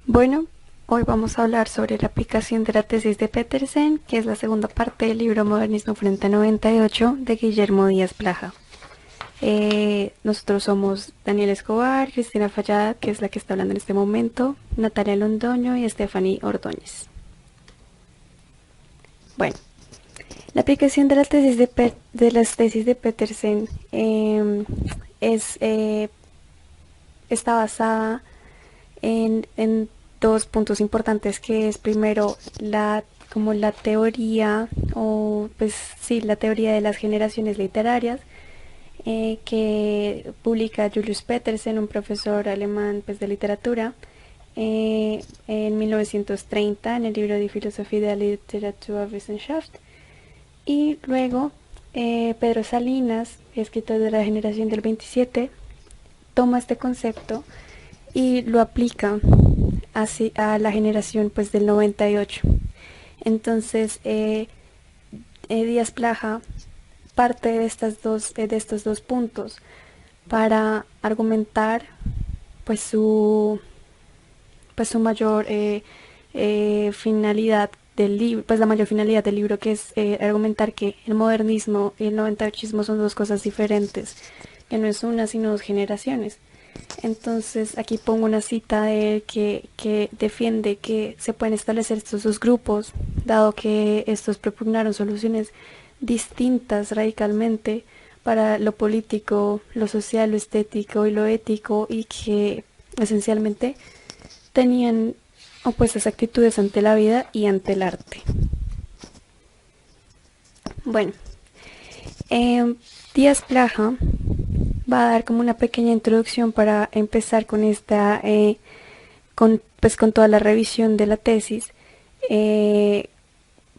Bueno, hoy vamos a hablar sobre la aplicación de la tesis de Petersen, que es la segunda parte del libro Modernismo frente a 98 de Guillermo Díaz Plaja. Nosotros somos Daniel Escobar, Cristina Fallada, que es la que está hablando en este momento, Natalia Londoño y Stephanie Ordóñez. Bueno, la aplicación de, las tesis de Petersen es, está basada en dos puntos importantes, que es primero como la teoría, o pues sí, la teoría de las generaciones literarias, que publica Julius Petersen, un profesor alemán pues, de literatura, en 1930 en el libro de Filosofía de la Literaturwissenschaft. Y luego Pedro Salinas, escritor de la generación del 27, toma este concepto y lo aplica así a la generación pues del 98. Entonces Díaz Plaja parte de estos dos puntos para argumentar pues su mayor finalidad del libro, pues la mayor finalidad del libro, que es argumentar que el modernismo y el 98ismo son dos cosas diferentes, que no es una sino dos generaciones. Entonces aquí pongo una cita de él que defiende que se pueden establecer estos dos grupos, dado que estos propugnaron soluciones distintas radicalmente para lo político, lo social, lo estético y lo ético, y que esencialmente tenían opuestas actitudes ante la vida y ante el arte. Bueno, Díaz Plaja va a dar como una pequeña introducción para empezar con esta, con toda la revisión de la tesis.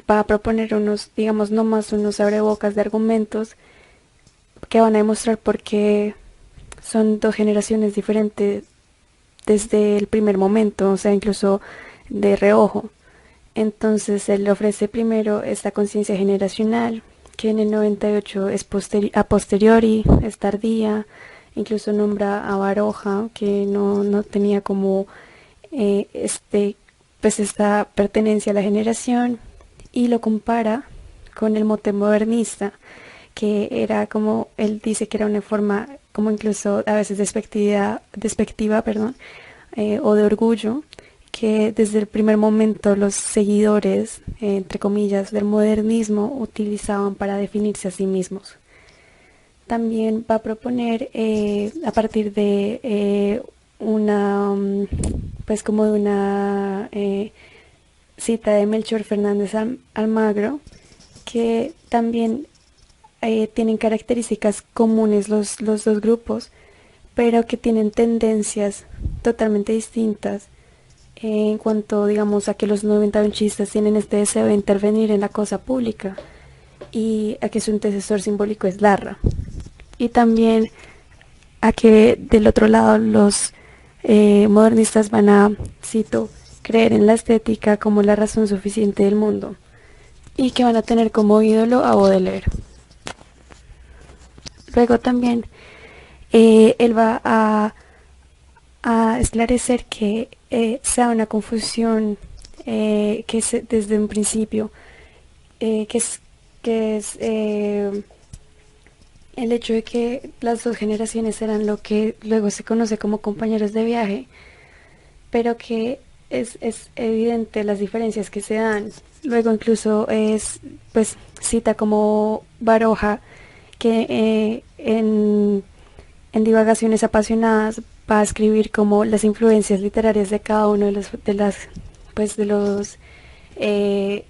Va a proponer unos, digamos, no más unos abrebocas de argumentos que van a demostrar por qué son dos generaciones diferentes desde el primer momento, o sea, incluso de reojo. Entonces él ofrece primero esta conciencia generacional, que en el 98 es a posteriori, es tardía, incluso nombra a Baroja, que no tenía como pues esta pertenencia a la generación, y lo compara con el mote modernista, que era como, él dice que era una forma como incluso a veces despectiva, perdón, o de orgullo, que desde el primer momento los seguidores, entre comillas, del modernismo utilizaban para definirse a sí mismos. También va a proponer, a partir de una, pues como de una cita de Melchor Fernández Almagro, que también tienen características comunes los dos grupos, pero que tienen tendencias totalmente distintas en cuanto, digamos, a que los 91chistas tienen este deseo de intervenir en la cosa pública, y a que su antecesor simbólico es Larra. Y también a que del otro lado los modernistas van a, cito, creer en la estética como la razón suficiente del mundo, y que van a tener como ídolo a Baudelaire. Luego también él va a esclarecer que sea una confusión, que es desde un principio, que es el hecho de que las dos generaciones eran lo que luego se conoce como compañeros de viaje, pero que es evidente las diferencias que se dan. Luego incluso pues cita como Baroja, que en Divagaciones Apasionadas va a escribir como las influencias literarias de cada uno de los eh,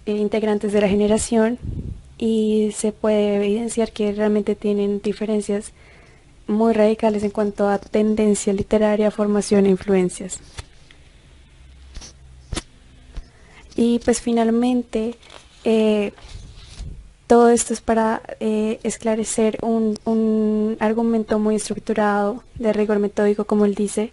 integrantes de la generación, y se puede evidenciar que realmente tienen diferencias muy radicales en cuanto a tendencia literaria, formación e influencias. Y pues finalmente todo esto es para esclarecer un argumento muy estructurado, de rigor metódico, como él dice,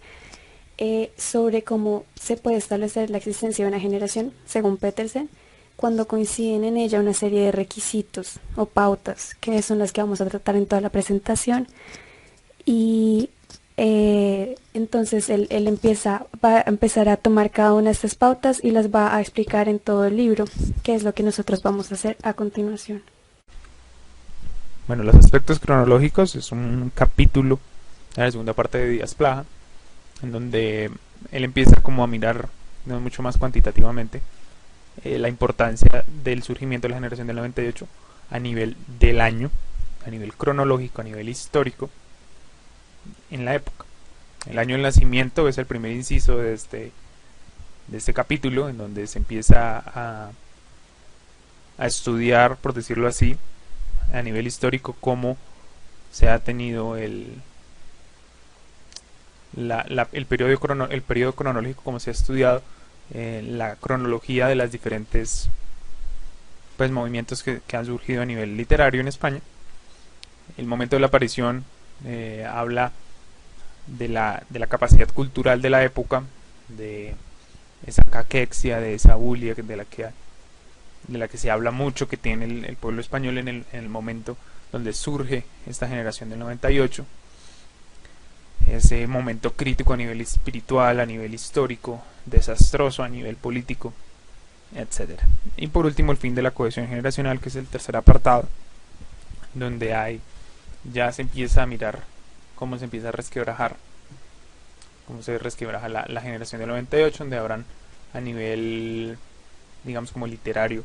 sobre cómo se puede establecer la existencia de una generación, según Petersen, cuando coinciden en ella una serie de requisitos o pautas, que son las que vamos a tratar en toda la presentación. Y Entonces él va a empezar a tomar cada una de estas pautas y las va a explicar en todo el libro, que es lo que nosotros vamos a hacer a continuación. Bueno, los aspectos cronológicos es un capítulo en la segunda parte de Díaz Plaja, en donde él empieza como a mirar mucho más cuantitativamente la importancia del surgimiento de la generación del 98 a nivel del año, a nivel cronológico, a nivel histórico, en la época. El año del nacimiento es el primer inciso de este capítulo, en donde se empieza a estudiar, por decirlo así, a nivel histórico, cómo se ha tenido el periodo cronológico, cómo se ha estudiado la cronología de las diferentes pues movimientos que han surgido a nivel literario en España. El momento de la aparición habla de la capacidad cultural de la época, de esa caquexia, de esa bulia de la que se habla mucho, que tiene el pueblo español en el momento donde surge esta generación del 98. Ese momento crítico a nivel espiritual, a nivel histórico, desastroso a nivel político, etcétera. Y por último, el fin de la cohesión generacional, que es el tercer apartado, donde ya se empieza a mirar cómo se empieza a resquebrajar, cómo se resquebraja la generación del 98, donde habrán a nivel, digamos, como literario,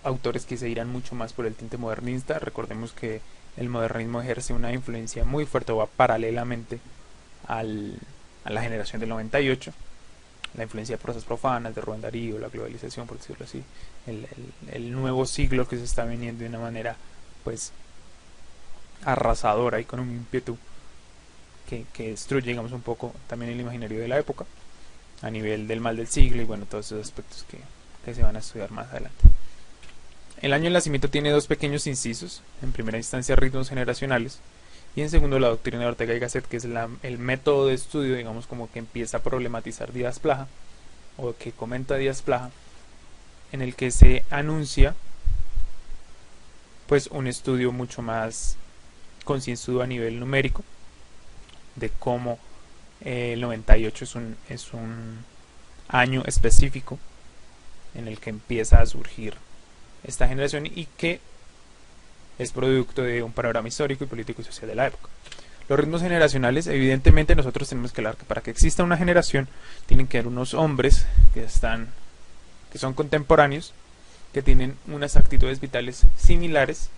autores que se irán mucho más por el tinte modernista. Recordemos que el modernismo ejerce una influencia muy fuerte, o va paralelamente a la generación del 98. La influencia de prosas profanas, de Rubén Darío, la globalización, por decirlo así, el nuevo siglo que se está viniendo de una manera pues arrasadora y con un ímpetu que destruye, digamos, un poco también el imaginario de la época a nivel del mal del siglo, y bueno, todos esos aspectos que se van a estudiar más adelante. El año del nacimiento tiene dos pequeños incisos: en primera instancia ritmos generacionales, y en segundo la doctrina de Ortega y Gasset, que es el método de estudio, digamos, como que empieza a problematizar Díaz Plaja, o que comenta Díaz Plaja, en el que se anuncia pues un estudio mucho más concienzudo a nivel numérico de cómo el 98 es un año específico en el que empieza a surgir esta generación, y que es producto de un panorama histórico y político y social de la época. Los ritmos generacionales, evidentemente nosotros tenemos que hablar que para que exista una generación tienen que haber unos hombres que son contemporáneos, que tienen unas actitudes vitales similares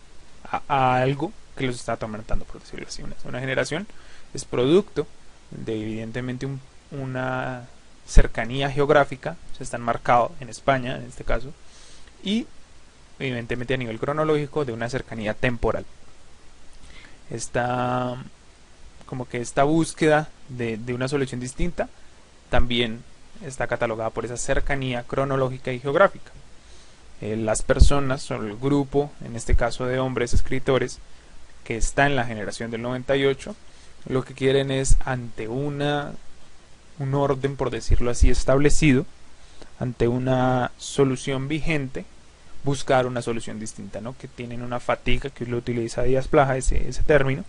a algo que los está atormentando, por decirlo así. Una generación es producto de evidentemente una cercanía geográfica, se están marcado en España en este caso, y evidentemente a nivel cronológico de una cercanía temporal. Como que esta búsqueda de una solución distinta también está catalogada por esa cercanía cronológica y geográfica. Las personas o el grupo, en este caso de hombres escritores, que está en la generación del 98, lo que quieren es, ante un orden, por decirlo así, establecido, ante una solución vigente, buscar una solución distinta, ¿no? Que tienen una fatiga, que lo utiliza Díaz Plaja, ese término,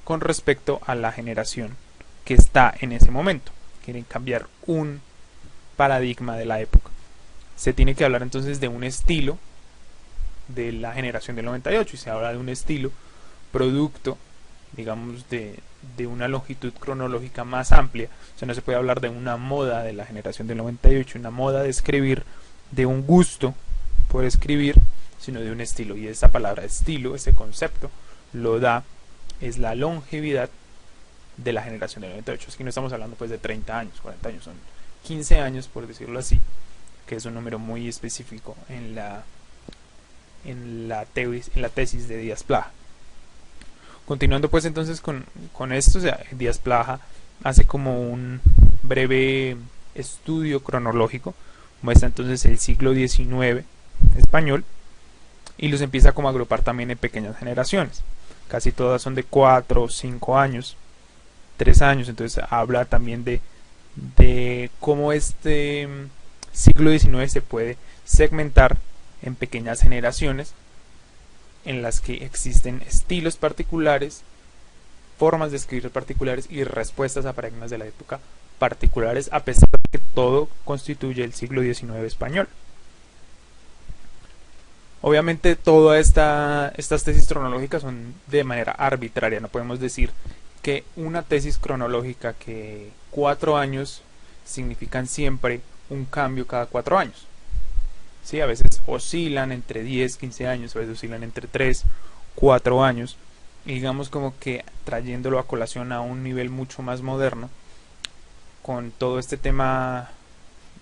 con respecto a la generación que está en ese momento. Quieren cambiar un paradigma de la época. Se tiene que hablar entonces de un estilo de la generación del 98, y se habla de un estilo producto, digamos, de una longitud cronológica más amplia. O sea, no se puede hablar de una moda de la generación del 98, una moda de escribir, de un gusto por escribir, sino de un estilo. Y esa palabra estilo, ese concepto, es la longevidad de la generación del 98. Es que no estamos hablando pues de 30 años, 40 años, son 15 años, por decirlo así, que es un número muy específico en la tesis de Díaz Plaja. Continuando pues entonces con esto, o sea, Díaz Plaja hace como un breve estudio cronológico, muestra entonces el siglo XIX español, y los empieza como a agrupar también en pequeñas generaciones. Casi todas son de 4, 5 años, 3 años. Entonces habla también de cómo este siglo XIX se puede segmentar en pequeñas generaciones, en las que existen estilos particulares formas de escribir particulares y respuestas a paradigmas de la época particulares, a pesar de que todo constituye el siglo XIX español. Obviamente todas estas tesis cronológicas son de manera arbitraria, no podemos decir que una tesis cronológica que 4 años significan siempre un cambio cada 4 años. ¿Sí? A veces oscilan entre 10, 15 años, a veces oscilan entre 3, 4 años. Y digamos como que trayéndolo a colación a un nivel mucho más moderno, con todo este tema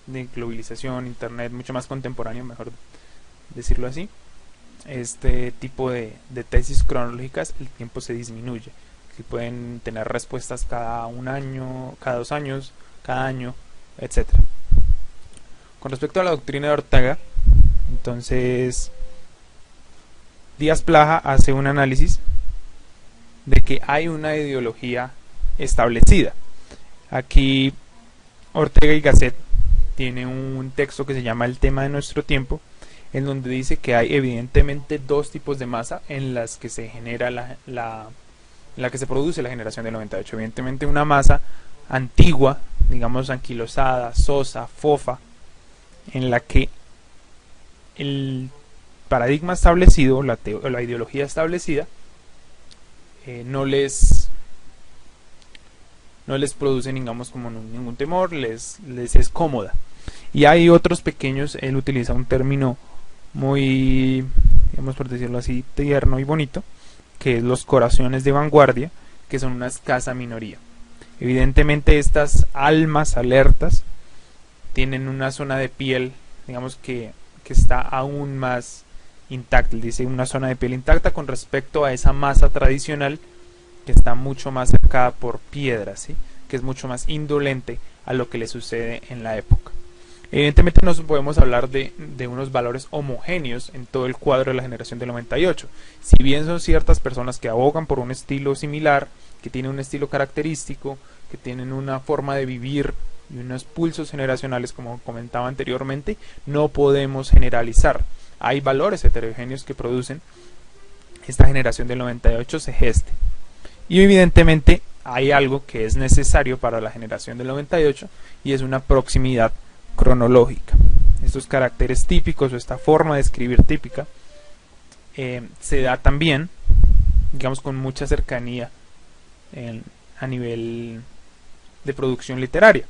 de globalización, internet, mucho más contemporáneo, mejor decirlo así, este tipo de tesis cronológicas, el tiempo se disminuye. Que pueden tener respuestas cada 1 año, cada 2 años, cada año, etc. Con respecto a la doctrina de Ortega, entonces Díaz Plaja hace un análisis de que hay una ideología establecida. Aquí Ortega y Gasset tiene un texto que se llama El tema de nuestro tiempo, en donde dice que hay evidentemente 2 tipos de masa en las que se genera en la que se produce la generación del 98. Evidentemente una masa antigua, digamos anquilosada, sosa, fofa, en la que el paradigma establecido, la ideología establecida, no les produce, digamos, como ningún temor, les es cómoda. Y hay otros pequeños, él utiliza un término muy, digamos por decirlo así, tierno y bonito, que es los corazones de vanguardia, que son una escasa minoría. Evidentemente estas almas alertas tienen una zona de piel, digamos que está aún más intacta. Él dice una zona de piel intacta con respecto a esa masa tradicional que está mucho más cercada por piedras, ¿sí? Que es mucho más indolente a lo que le sucede en la época. Evidentemente no podemos hablar de unos valores homogéneos en todo el cuadro de la generación del 98. Si bien son ciertas personas que abogan por un estilo similar, que tienen un estilo característico, que tienen una forma de vivir y unos pulsos generacionales, como comentaba anteriormente, no podemos generalizar. Hay valores heterogéneos que producen esta generación del 98 se geste. Y evidentemente hay algo que es necesario para la generación del 98 y es una proximidad cronológica. Estos caracteres típicos o esta forma de escribir típica se da también, digamos, con mucha cercanía a nivel de producción literaria.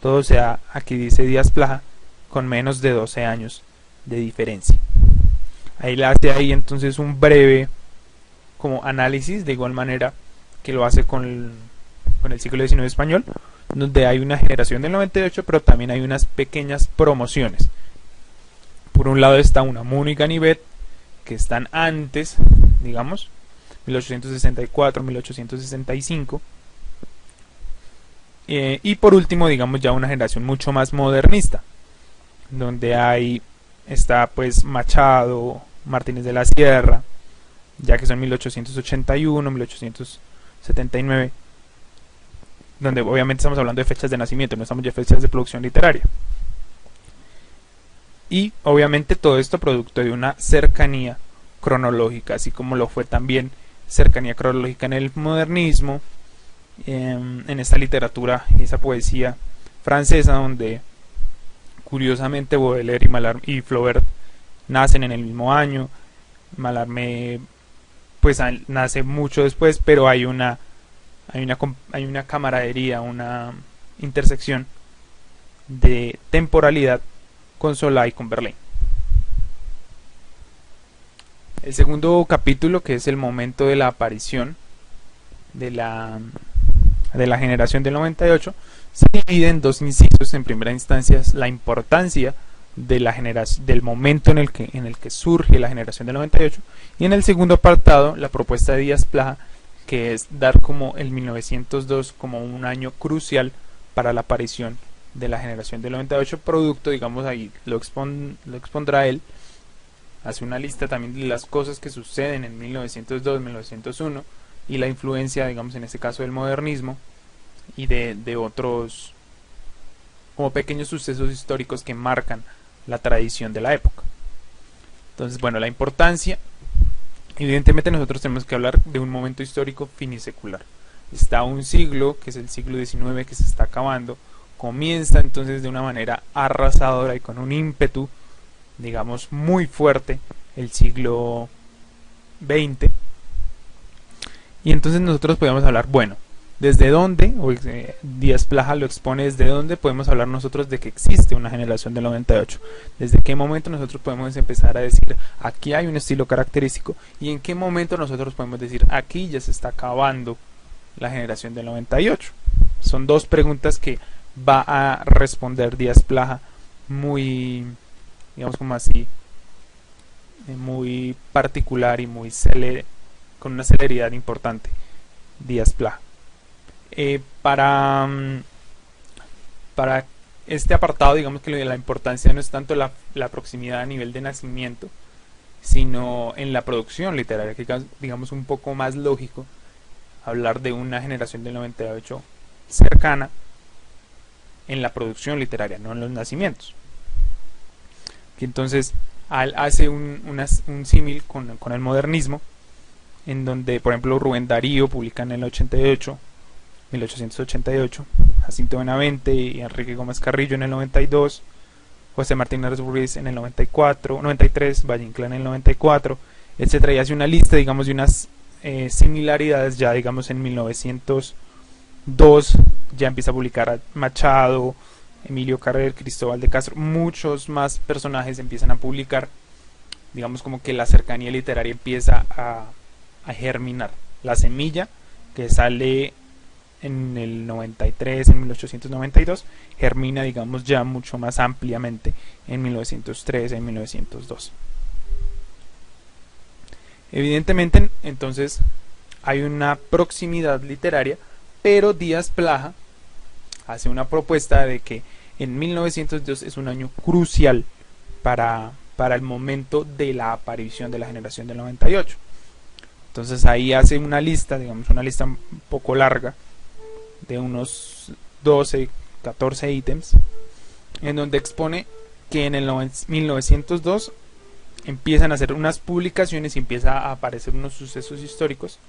Todo se da, aquí dice Díaz Plaja, con menos de 12 años de diferencia. Ahí le hace ahí entonces un breve como análisis, de igual manera que lo hace con el siglo XIX español, donde hay una generación del 98, pero también hay unas pequeñas promociones. Por un lado está una Múnich Ganivet, que están antes, digamos, 1864, 1865, y por último, digamos, ya una generación mucho más modernista, donde está pues Machado, Martínez de la Sierra, ya que son 1881, 1879, donde obviamente estamos hablando de fechas de nacimiento, no estamos de fechas de producción literaria. Y obviamente todo esto producto de una cercanía cronológica, así como lo fue también cercanía cronológica en el modernismo, en esta literatura y esa poesía francesa, donde curiosamente Baudelaire y Flaubert nacen en el mismo año. Mallarmé pues nace mucho después, pero hay una camaradería, una intersección de temporalidad con Solá y con Verlaine. El segundo capítulo, que es el momento de la aparición de la generación del 98, se divide en 2 incisos. En primera instancia es la importancia de del momento en el que surge la generación del 98, y en el segundo apartado la propuesta de Díaz Plaja, que es dar como el 1902 como un año crucial para la aparición de la generación del 98, producto, digamos, ahí lo expondrá él, hace una lista también de las cosas que suceden en 1902, 1901 y la influencia, digamos, en este caso del modernismo y de otros como pequeños sucesos históricos que marcan la tradición de la época. Entonces, bueno, la importancia Evidentemente nosotros tenemos que hablar de un momento histórico finisecular. Está un siglo, que es el siglo XIX, que se está acabando, comienza entonces de una manera arrasadora y con un ímpetu, digamos, muy fuerte el siglo XX. Y entonces nosotros podemos hablar, bueno, ¿desde dónde? Díaz Plaja lo expone, ¿desde dónde podemos hablar nosotros de que existe una generación del 98? ¿Desde qué momento nosotros podemos empezar a decir, aquí hay un estilo característico? ¿Y en qué momento nosotros podemos decir, aquí ya se está acabando la generación del 98? Son dos preguntas que va a responder Díaz Plaja muy, digamos como así, muy particular y muy con una celeridad importante. Díaz Plaja. Para este apartado, digamos que la importancia no es tanto la proximidad a nivel de nacimiento, sino en la producción literaria, que digamos un poco más lógico hablar de una generación del 98 cercana en la producción literaria, no en los nacimientos. Que entonces hace un símil con el modernismo, en donde, por ejemplo, Rubén Darío publica en el 1888, Jacinto Benavente y Enrique Gómez Carrillo en el 92, José Martínez Ruiz en el 93, Valle Inclán en el 94, etcétera, y hace una lista, digamos, de unas similaridades. Ya, digamos, en 1902 ya empieza a publicar a Machado, Emilio Carrer, Cristóbal de Castro, muchos más personajes empiezan a publicar, digamos, como que la cercanía literaria empieza a germinar. La semilla que sale en el 93, en 1892, germina, digamos, ya mucho más ampliamente en 1903, en 1902. Evidentemente, entonces, hay una proximidad literaria, pero Díaz Plaja hace una propuesta de que en 1902 es un año crucial para el momento de la aparición de la generación del 98. Entonces ahí hace una lista, digamos una lista un poco larga, de unos 12, 14 ítems, en donde expone que en el 1902 empiezan a hacer unas publicaciones y empieza a aparecer unos sucesos históricos,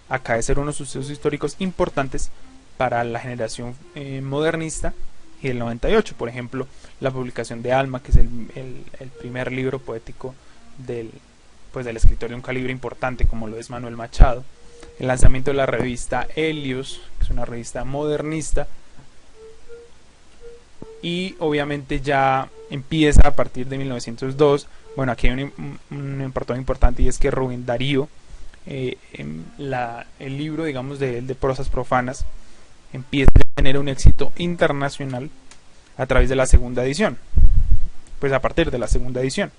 a acaecer unos sucesos históricos importantes para la generación modernista y del 98. Por ejemplo, la publicación de Alma, que es el primer libro poético del escritor de un calibre importante como lo es Manuel Machado, el lanzamiento de la revista Helios, que es una revista modernista, y obviamente ya empieza a partir de 1902. Bueno, aquí hay un apartado importante, y es que Rubén Darío, el libro, digamos, de prosas profanas, empieza a tener un éxito internacional a través de la segunda edición, pues a partir de la segunda edición.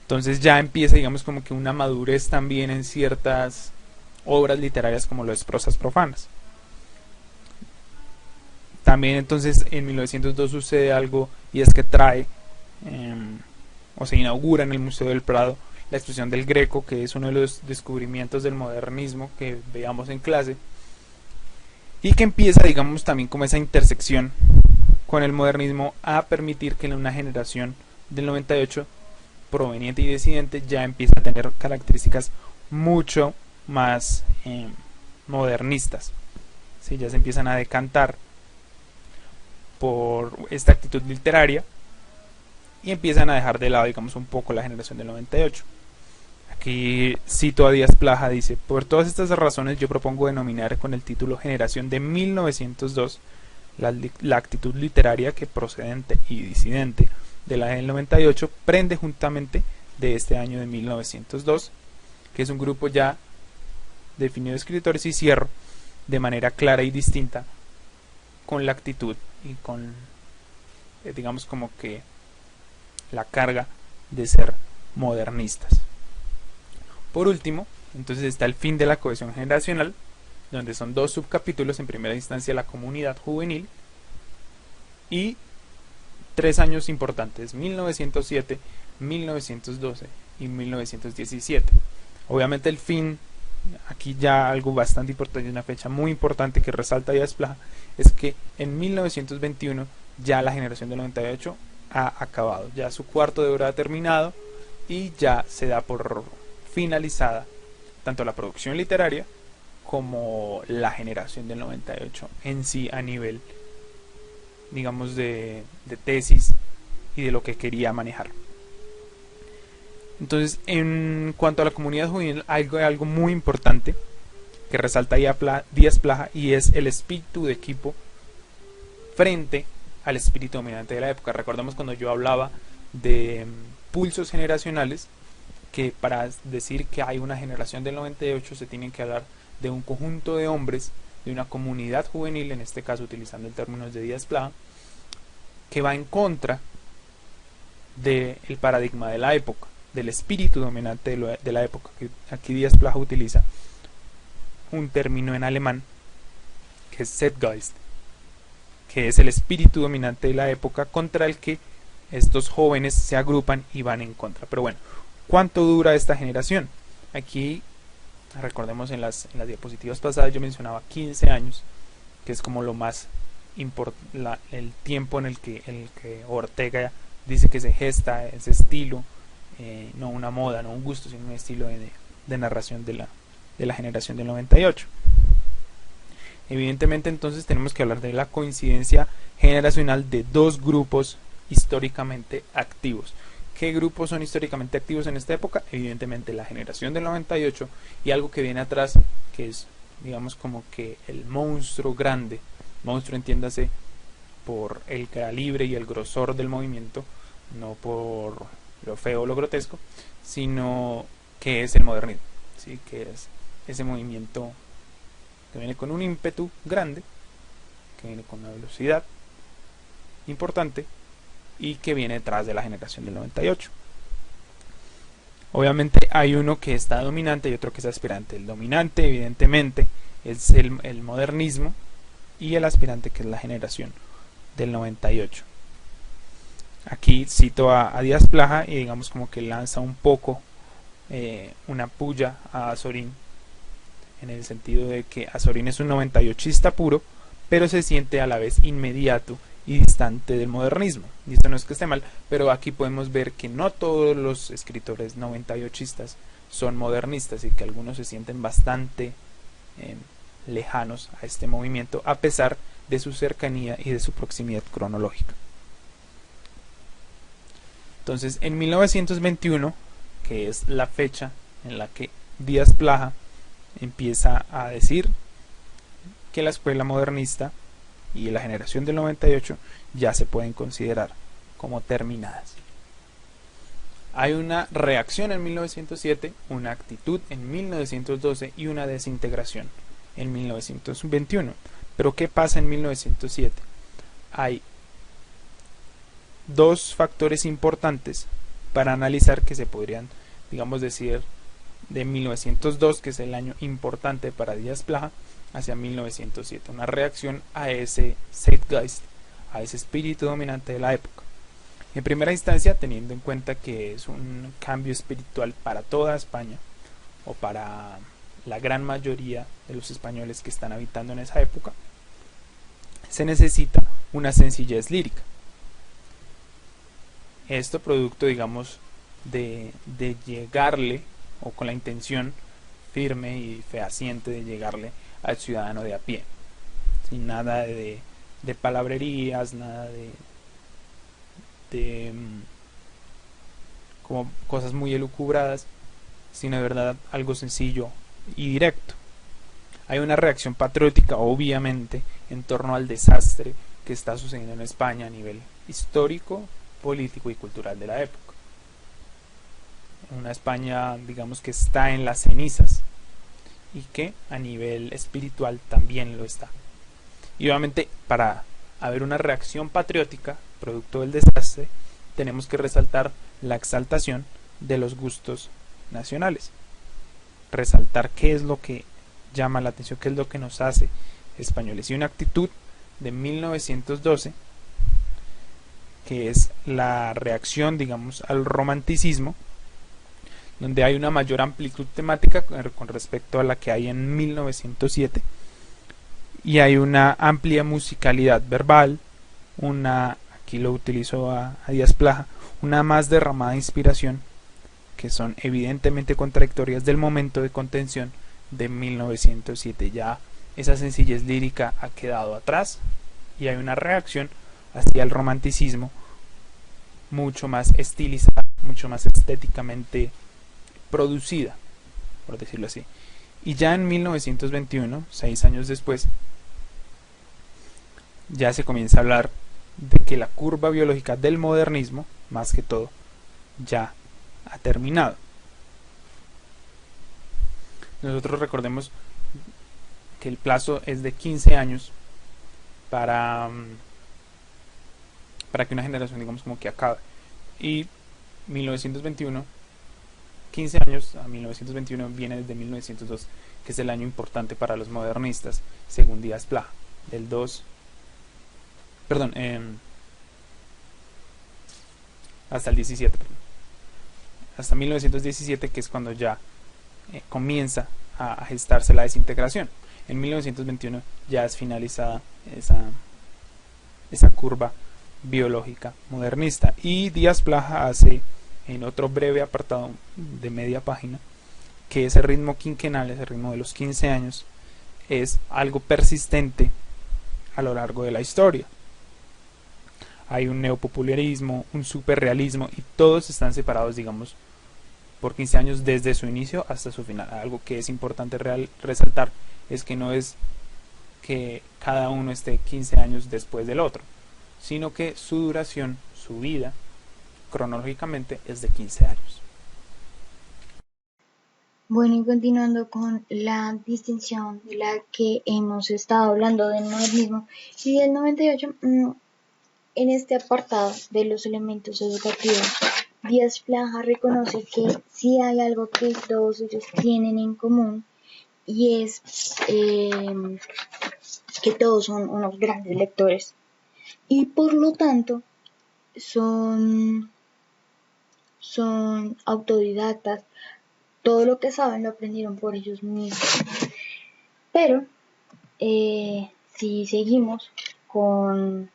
Entonces ya empieza, digamos, como que una madurez también en ciertas obras literarias como lo es prosas profanas. También entonces en 1902 sucede algo, y es que trae o se inaugura en el Museo del Prado la exposición del Greco, que es uno de los descubrimientos del modernismo que veamos en clase, y que empieza, digamos, también como esa intersección con el modernismo a permitir que en una generación del 98 proveniente y disidente ya empieza a tener características mucho más modernistas. ¿Sí? Ya se empiezan a decantar por esta actitud literaria y empiezan a dejar de lado, digamos, un poco la generación del 98. Aquí cito a Díaz Plaja, dice: por todas estas razones yo propongo denominar con el título Generación de 1902 la actitud literaria que procedente y disidente de la del 98 prende juntamente de este año de 1902, que es un grupo ya definido de escritores, y cierro de manera clara y distinta con la actitud y con, digamos, como que la carga de ser modernistas. Por último, entonces está el fin de la cohesión generacional, donde son dos subcapítulos. En primera instancia, la comunidad juvenil, y 3 años importantes: 1907, 1912 y 1917. Obviamente el fin, aquí ya algo bastante importante, una fecha muy importante que resalta Díaz Plaja, es que en 1921 ya la generación del 98 ha acabado, ya su cuarto de hora ha terminado, y ya se da por finalizada tanto la producción literaria como la generación del 98 en sí, a nivel, digamos, de tesis y de lo que quería manejar. Entonces, en cuanto a la comunidad juvenil, hay algo muy importante que resalta Díaz Plaja, y es el espíritu de equipo frente al espíritu dominante de la época. Recordemos cuando yo hablaba de pulsos generacionales, que para decir que hay una generación del 98 se tienen que hablar de un conjunto de hombres, de una comunidad juvenil, en este caso utilizando el término de Díaz Plaja, que va en contra del paradigma de la época, del espíritu dominante de la época. Aquí Díaz Plaja utiliza un término en alemán que es Zeitgeist, que es el espíritu dominante de la época contra el que estos jóvenes se agrupan y van en contra. Pero bueno, ¿cuánto dura esta generación? Aquí, recordemos en las diapositivas pasadas yo mencionaba 15 años, que es como lo más el tiempo en el que Ortega dice que se gesta ese estilo, no una moda, no un gusto, sino un estilo de narración de la generación del 98. Evidentemente entonces tenemos que hablar de la coincidencia generacional de dos grupos históricamente activos. ¿Qué grupos son históricamente activos en esta época? Evidentemente la generación del 98 y algo que viene atrás, que es, digamos, como que el monstruo grande. Monstruo, entiéndase, por el calibre y el grosor del movimiento, no por lo feo o lo grotesco, sino que es el modernismo, ¿sí? Que es ese movimiento que viene con un ímpetu grande, que viene con una velocidad importante y que viene detrás de la generación del 98. Obviamente hay uno que está dominante y otro que es aspirante. El dominante, evidentemente, es el modernismo, y el aspirante, que es la generación del 98. Aquí cito a Díaz Plaja y digamos como que lanza un poco una puya a Azorín, en el sentido de que Azorín es un 98ista puro, pero se siente a la vez inmediato y distante del modernismo. Y esto no es que esté mal, pero aquí podemos ver que no todos los escritores 98istas son modernistas y que algunos se sienten bastante lejanos a este movimiento, a pesar de su cercanía y de su proximidad cronológica. Entonces, en 1921, que es la fecha en la que Díaz Plaja empieza a decir que la escuela modernista y la generación del 98 ya se pueden considerar como terminadas. Hay una reacción en 1907, una actitud en 1912 y una desintegración en 1921. Pero ¿qué pasa en 1907? Hay dos factores importantes para analizar que se podrían, digamos, decir de 1902, que es el año importante para Díaz Plaja, hacia 1907, una reacción a ese Zeitgeist, a ese espíritu dominante de la época. En primera instancia, teniendo en cuenta que es un cambio espiritual para toda España, o para la gran mayoría de los españoles que están habitando en esa época, se necesita una sencillez lírica. Esto producto, digamos, de llegarle, o con la intención firme y fehaciente de llegarle al ciudadano de a pie, sin nada de palabrerías, nada de como cosas muy elucubradas, sino de verdad algo sencillo y directo. Hay una reacción patriótica, obviamente, en torno al desastre que está sucediendo en España a nivel histórico, político y cultural de la época. Una España, digamos, que está en las cenizas y que a nivel espiritual también lo está. Y obviamente, para haber una reacción patriótica producto del desastre, tenemos que resaltar la exaltación de los gustos nacionales, resaltar qué es lo que llama la atención, qué es lo que nos hace españoles. Y una actitud de 1912, que es la reacción, digamos, al romanticismo, donde hay una mayor amplitud temática con respecto a la que hay en 1907, y hay una amplia musicalidad verbal, aquí lo utilizo a Díaz Plaja, una más derramada inspiración que son evidentemente contradictorias del momento de contención de 1907. Ya esa sencillez lírica ha quedado atrás y hay una reacción hacia el romanticismo mucho más estilizada, mucho más estéticamente producida, por decirlo así. Y ya en 1921, 6 años después, ya se comienza a hablar de que la curva biológica del modernismo, más que todo, ya ha terminado. Nosotros recordemos que el plazo es de 15 años para, para que una generación, digamos, como que acabe. Y 1921, 15 años a 1921 viene desde 1902, que es el año importante para los modernistas, según Díaz Plaja, del 2, perdón, hasta el 17, perdón, hasta 1917, que es cuando ya comienza a gestarse la desintegración. En 1921 ya es finalizada esa curva biológica modernista. Y Díaz Plaja hace en otro breve apartado de media página que ese ritmo quinquenal, ese ritmo de los 15 años, es algo persistente a lo largo de la historia. Hay un neopopularismo, un superrealismo y todos están separados, digamos, por 15 años desde su inicio hasta su final. Algo que es importante resaltar es que no es que cada uno esté 15 años después del otro, sino que su duración, su vida, cronológicamente es de 15 años. Bueno, y continuando con la distinción de la que hemos estado hablando del modernismo y del 98, en este apartado de los elementos educativos, Díaz Plaja reconoce que sí hay algo que todos ellos tienen en común y es que todos son unos grandes lectores y por lo tanto son autodidactas. Todo lo que saben lo aprendieron por ellos mismos. Pero si seguimos con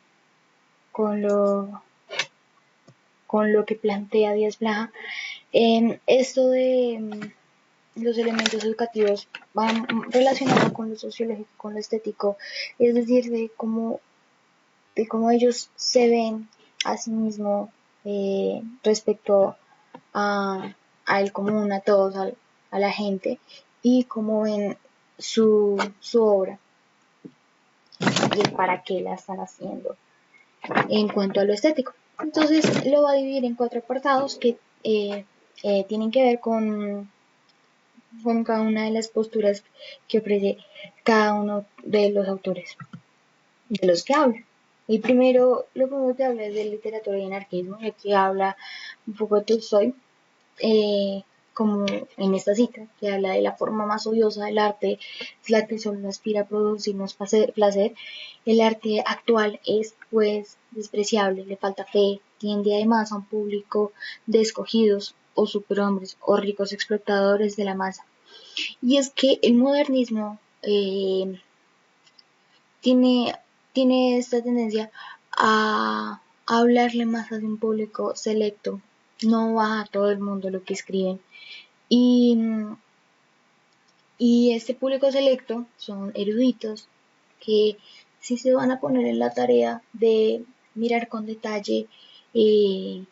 lo que plantea Díaz Plaja, esto de los elementos educativos van relacionados con lo sociológico, con lo estético, es decir, de cómo ellos se ven a sí mismos respecto al común, a todos, a la gente, y cómo ven su obra y el para qué la están haciendo en cuanto a lo estético. Entonces lo va a dividir en 4 apartados que tienen que ver con cada una de las posturas que ofrece cada uno de los autores de los que habla. Lo primero que habla es de literatura y anarquismo, y aquí habla un poco de Tolstoy, como en esta cita, que habla de la forma más odiosa del arte, es la que solo aspira a producirnos placer. El arte actual es, pues, despreciable, le falta fe, tiende además a un público de escogidos o superhombres o ricos explotadores de la masa. Y es que el modernismo tiene esta tendencia a hablarle más a un público selecto, no va a todo el mundo lo que escriben. Y este público selecto son eruditos que sí se van a poner en la tarea de mirar con detalle que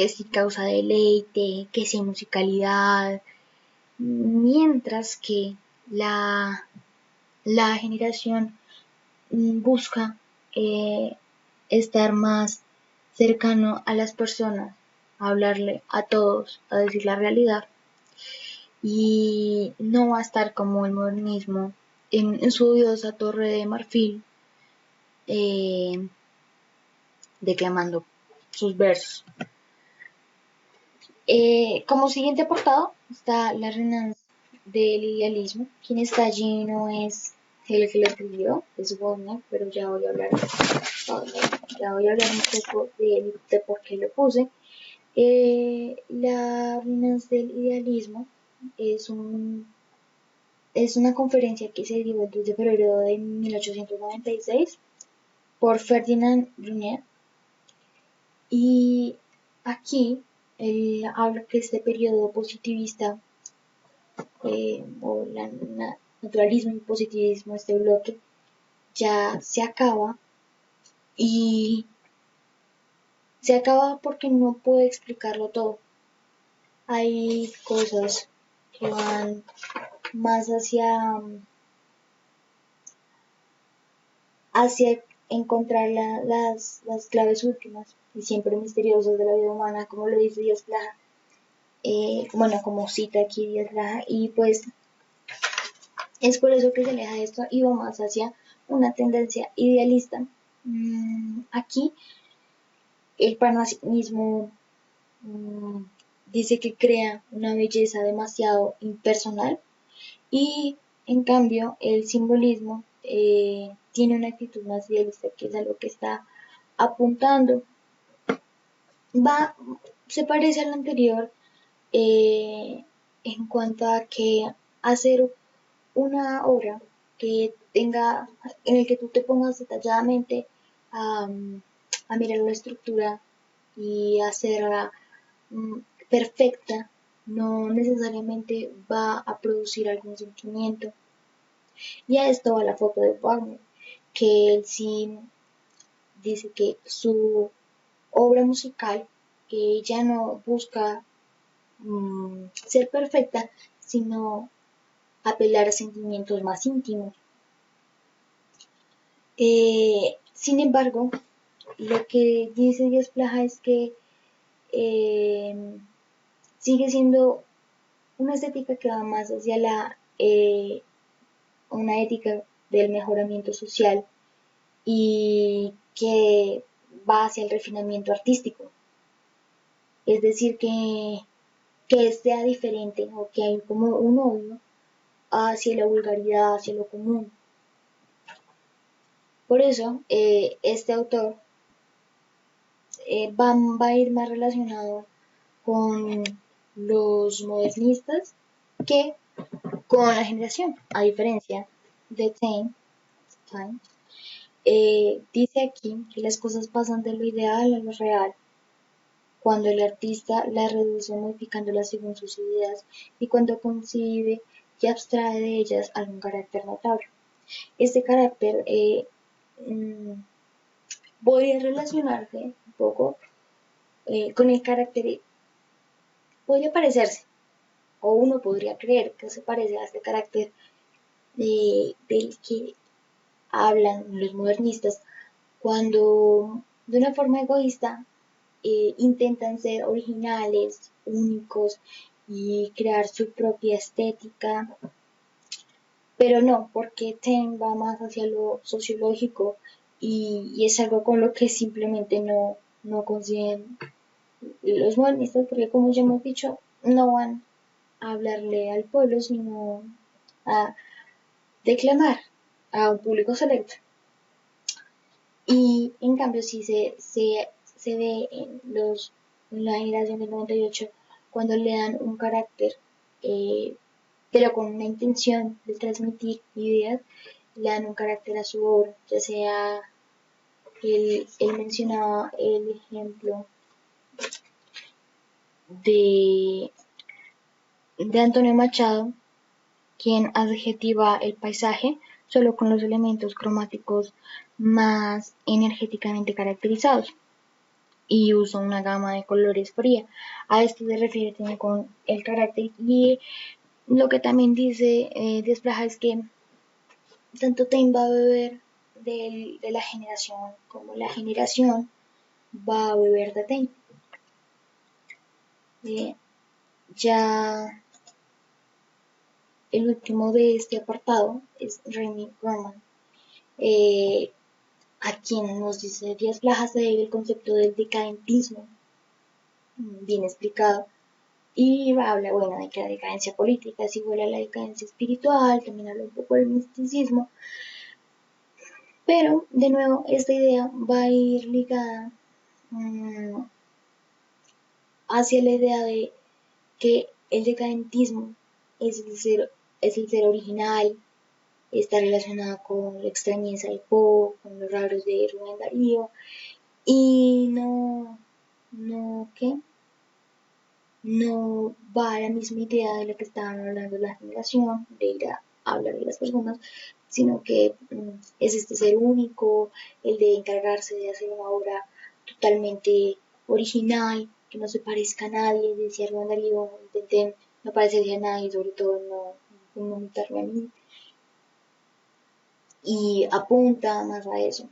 si causa deleite, que si musicalidad, mientras que la generación busca estar más cercano a las personas, a hablarle a todos, a decir la realidad, y no va a estar como el modernismo en su odiosa torre de marfil declamando sus versos. Como siguiente apartado está la reinancia del idealismo. Quien está allí no es el que lo escribió, es Wagner, pero ya voy a hablar un poco de por qué lo puse. La reinancia del idealismo es una conferencia que se dio el 2 de febrero de 1896 por Ferdinand Brunner, y aquí Él habla que este periodo positivista o naturalismo y positivismo, este bloque, ya se acaba y se acaba porque no puede explicarlo todo. Hay cosas que van más hacia encontrar las claves últimas y siempre misteriosas de la vida humana, como lo dice Díaz Plaja, bueno, como cita aquí Díaz Plaja, y pues es por eso que se aleja de esto y va más hacia una tendencia idealista. Aquí el panafricanismo dice que crea una belleza demasiado impersonal y en cambio el simbolismo tiene una actitud más idealista, que es a lo que está apuntando. Va, se parece al anterior en cuanto a que hacer una obra que tenga, en el que tú te pongas detalladamente a, a mirar la estructura y hacerla mm, perfecta, no necesariamente va a producir algún sentimiento. Y a esto va la foto de Wagner, que él sí dice que su obra musical ya no busca ser perfecta, sino apelar a sentimientos más íntimos. Sin embargo, lo que dice Díaz Plaja es que eh, sigue siendo una estética que va más hacia una ética del mejoramiento social y que va hacia el refinamiento artístico. Es decir, que sea diferente o que hay como un odio hacia la vulgaridad, hacia lo común. Por eso, este autor va a ir más relacionado con los modernistas que con la generación, a diferencia de Taine. Dice aquí que las cosas pasan de lo ideal a lo real, cuando el artista las reduce modificándolas según sus ideas y cuando concibe y abstrae de ellas algún carácter notable. Este carácter mm, podría relacionarse un poco con el carácter, podría parecerse, o uno podría creer que se parece a este carácter del que hablan los modernistas cuando de una forma egoísta intentan ser originales, únicos y crear su propia estética, pero no, porque Ten va más hacia lo sociológico y es algo con lo que simplemente no consiguen los modernistas, porque como ya hemos dicho, no van a hablarle al pueblo, sino a declamar a un público selecto. Y en cambio, si se ve en la generación del 98, cuando le dan un carácter, eh, pero con una intención de transmitir ideas, le dan un carácter a su obra, ya sea, él mencionaba el ejemplo de, de Antonio Machado, quien adjetiva el paisaje solo con los elementos cromáticos más energéticamente caracterizados y usa una gama de colores fría. A esto se refiere también con el carácter y lo que también dice Desplaja es que tanto Tain va a beber de la generación como la generación va a beber de Tain. Eh, ya el último de este apartado es Remy Gorman, eh, a quien nos dice Díaz Plaja se debe el concepto del decadentismo, bien explicado, y habla, bueno, de que la decadencia política es igual a la decadencia espiritual, también habla un poco del misticismo, pero de nuevo esta idea va a ir ligada hacia la idea de que el decadentismo es es el ser original, está relacionado con la extrañeza de Poe, con los raros de Rubén Darío, y ¿qué? no va a la misma idea de lo que estaban hablando la generación, de ir a hablar de las personas, sino que es este ser único, el de encargarse de hacer una obra totalmente original, que no se parezca a nadie, decía Rubén Darío, intenté no parecerse a nadie, sobre todo no imitarme a mí, y apunta más a eso.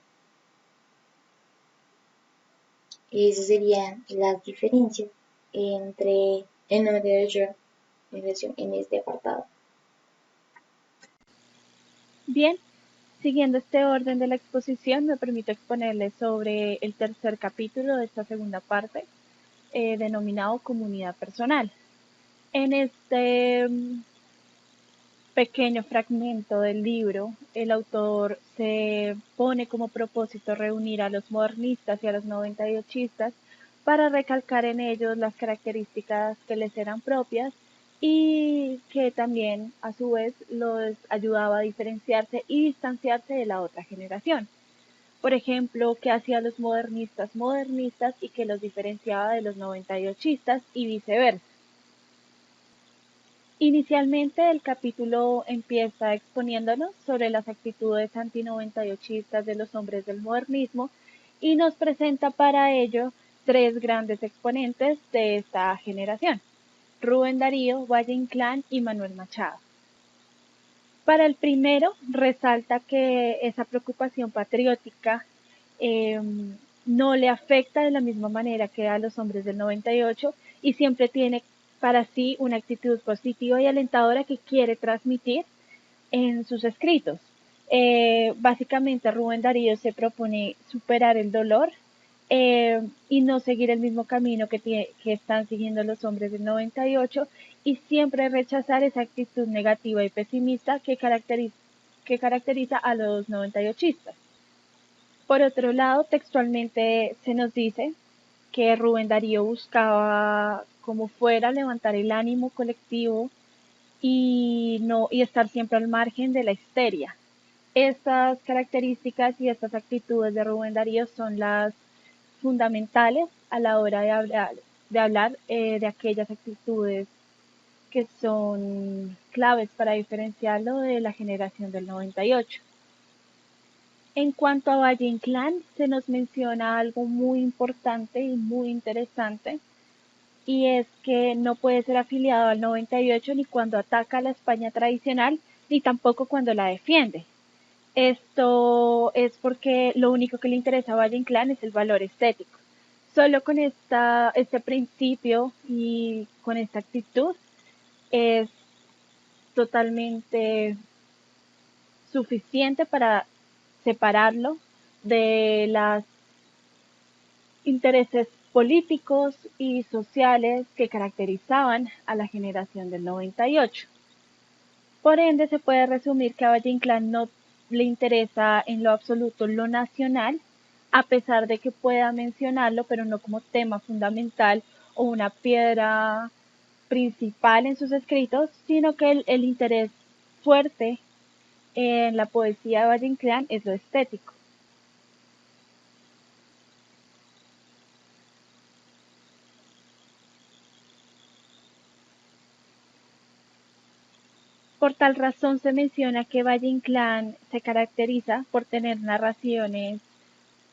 Esas serían las diferencias entre el 98 en este apartado. Bien, siguiendo este orden de la exposición, me permito exponerles sobre el tercer capítulo de esta segunda parte, denominado Comunidad Personal. En este pequeño fragmento del libro, el autor se pone como propósito reunir a los modernistas y a los 98istas para recalcar en ellos las características que les eran propias y que también a su vez los ayudaba a diferenciarse y distanciarse de la otra generación. Por ejemplo, qué hacía los modernistas modernistas y que los diferenciaba de los 98istas y viceversa. Inicialmente el capítulo empieza exponiéndonos sobre las actitudes anti-98istas de los hombres del modernismo y nos presenta para ello tres grandes exponentes de esta generación: Rubén Darío, Valle Inclán y Manuel Machado. Para el primero, resalta que esa preocupación patriótica eh, no le afecta de la misma manera que a los hombres del 98 y siempre tiene para sí una actitud positiva y alentadora que quiere transmitir en sus escritos. Básicamente Rubén Darío se propone superar el dolor y no seguir el mismo camino que están siguiendo los hombres del 98 y siempre rechazar esa actitud negativa y pesimista que caracteriza a los 98istas. Por otro lado, textualmente se nos dice que Rubén Darío buscaba como fuera levantar el ánimo colectivo y estar siempre al margen de la histeria. Estas características y estas actitudes de Rubén Darío son las fundamentales a la hora de hablar de aquellas actitudes que son claves para diferenciarlo de la generación del 98. En cuanto a Valle Inclán, se nos menciona algo muy importante y muy interesante, y es que no puede ser afiliado al 98 ni cuando ataca a la España tradicional, ni tampoco cuando la defiende. Esto es porque lo único que le interesa a Valle Inclán es el valor estético. Solo con este principio y con esta actitud es totalmente suficiente para separarlo de los intereses políticos y sociales que caracterizaban a la generación del 98. Por ende, se puede resumir que a Valle Inclán no le interesa en lo absoluto lo nacional, a pesar de que pueda mencionarlo, pero no como tema fundamental o una piedra principal en sus escritos, sino que el interés fuerte en la poesía de Valle Inclán es lo estético. Por tal razón se menciona que Valle Inclán se caracteriza por tener narraciones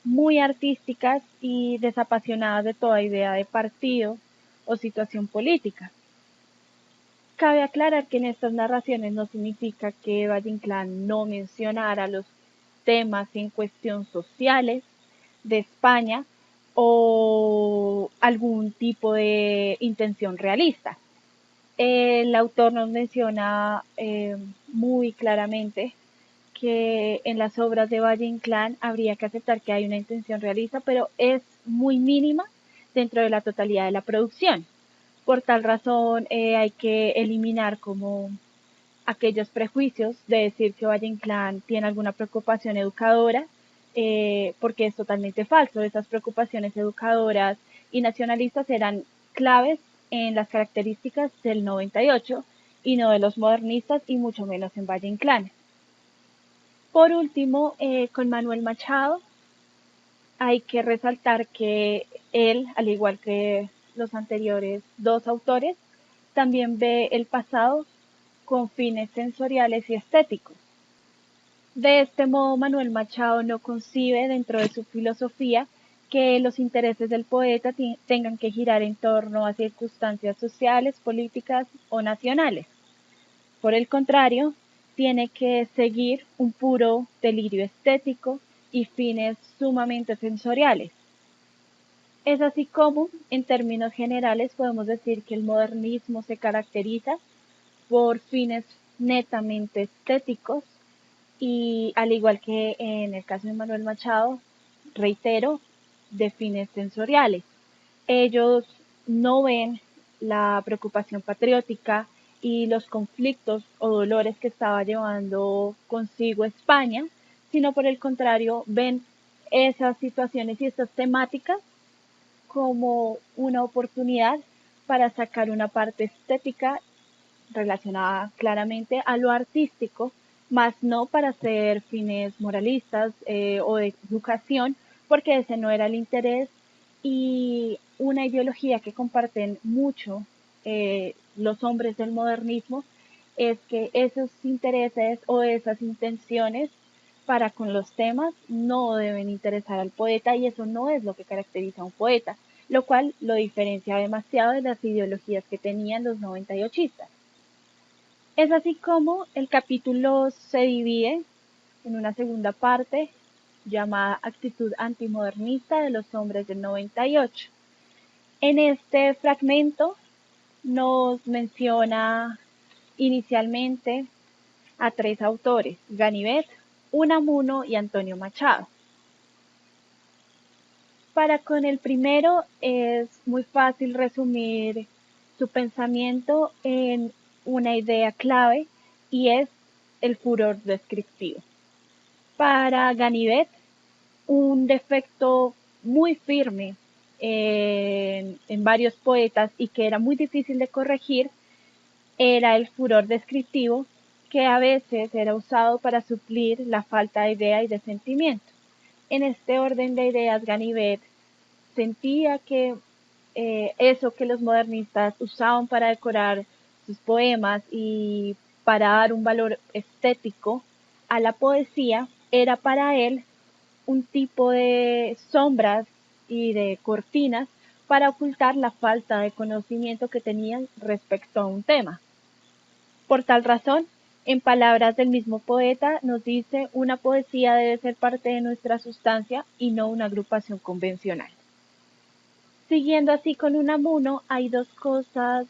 muy artísticas y desapasionadas de toda idea de partido o situación política. Cabe aclarar que en estas narraciones no significa que Valle Inclán no mencionara los temas en cuestión sociales de España o algún tipo de intención realista. El autor nos menciona muy claramente que en las obras de Valle Inclán habría que aceptar que hay una intención realista, pero es muy mínima dentro de la totalidad de la producción. Por tal razón hay que eliminar como aquellos prejuicios de decir que Valle Inclán tiene alguna preocupación educadora, porque es totalmente falso. Esas preocupaciones educadoras y nacionalistas eran claves en las características del 98 y no de los modernistas y mucho menos en Valle Inclán. Por último, con Manuel Machado hay que resaltar que él, al igual que los anteriores dos autores, también ve el pasado con fines sensoriales y estéticos. De este modo, Manuel Machado no concibe dentro de su filosofía que los intereses del poeta tengan que girar en torno a circunstancias sociales, políticas o nacionales. Por el contrario, tiene que seguir un puro delirio estético y fines sumamente sensoriales. Es así como, en términos generales, podemos decir que el modernismo se caracteriza por fines netamente estéticos y, al igual que en el caso de Manuel Machado, reitero, de fines sensoriales. Ellos no ven la preocupación patriótica y los conflictos o dolores que estaba llevando consigo España, sino por el contrario, ven esas situaciones y estas temáticas como una oportunidad para sacar una parte estética relacionada claramente a lo artístico, más no para hacer fines moralistas o de educación, porque ese no era el interés y una ideología que comparten mucho los hombres del modernismo es que esos intereses o esas intenciones para con los temas no deben interesar al poeta y eso no es lo que caracteriza a un poeta, lo cual lo diferencia demasiado de las ideologías que tenían los 98istas. Es así como el capítulo se divide en una segunda parte llamada Actitud antimodernista de los hombres del 98. En este fragmento nos menciona inicialmente a tres autores, Ganivet, Unamuno y Antonio Machado. Para con el primero es muy fácil resumir su pensamiento en una idea clave y es el furor descriptivo. Para Ganivet, un defecto muy firme en varios poetas y que era muy difícil de corregir era el furor descriptivo, que a veces era usado para suplir la falta de idea y de sentimiento. En este orden de ideas, Ganivet sentía que eso que los modernistas usaban para decorar sus poemas y para dar un valor estético a la poesía era para él un tipo de sombras y de cortinas para ocultar la falta de conocimiento que tenían respecto a un tema. Por tal razón, en palabras del mismo poeta, nos dice, una poesía debe ser parte de nuestra sustancia y no una agrupación convencional. Siguiendo así con Unamuno, hay dos cosas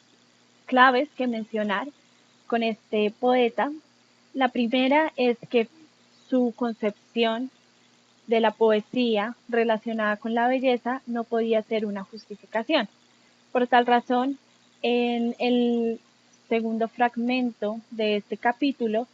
claves que mencionar con este poeta. La primera es que su concepción de la poesía relacionada con la belleza no podía ser una justificación. Por tal razón, en el segundo fragmento de este capítulo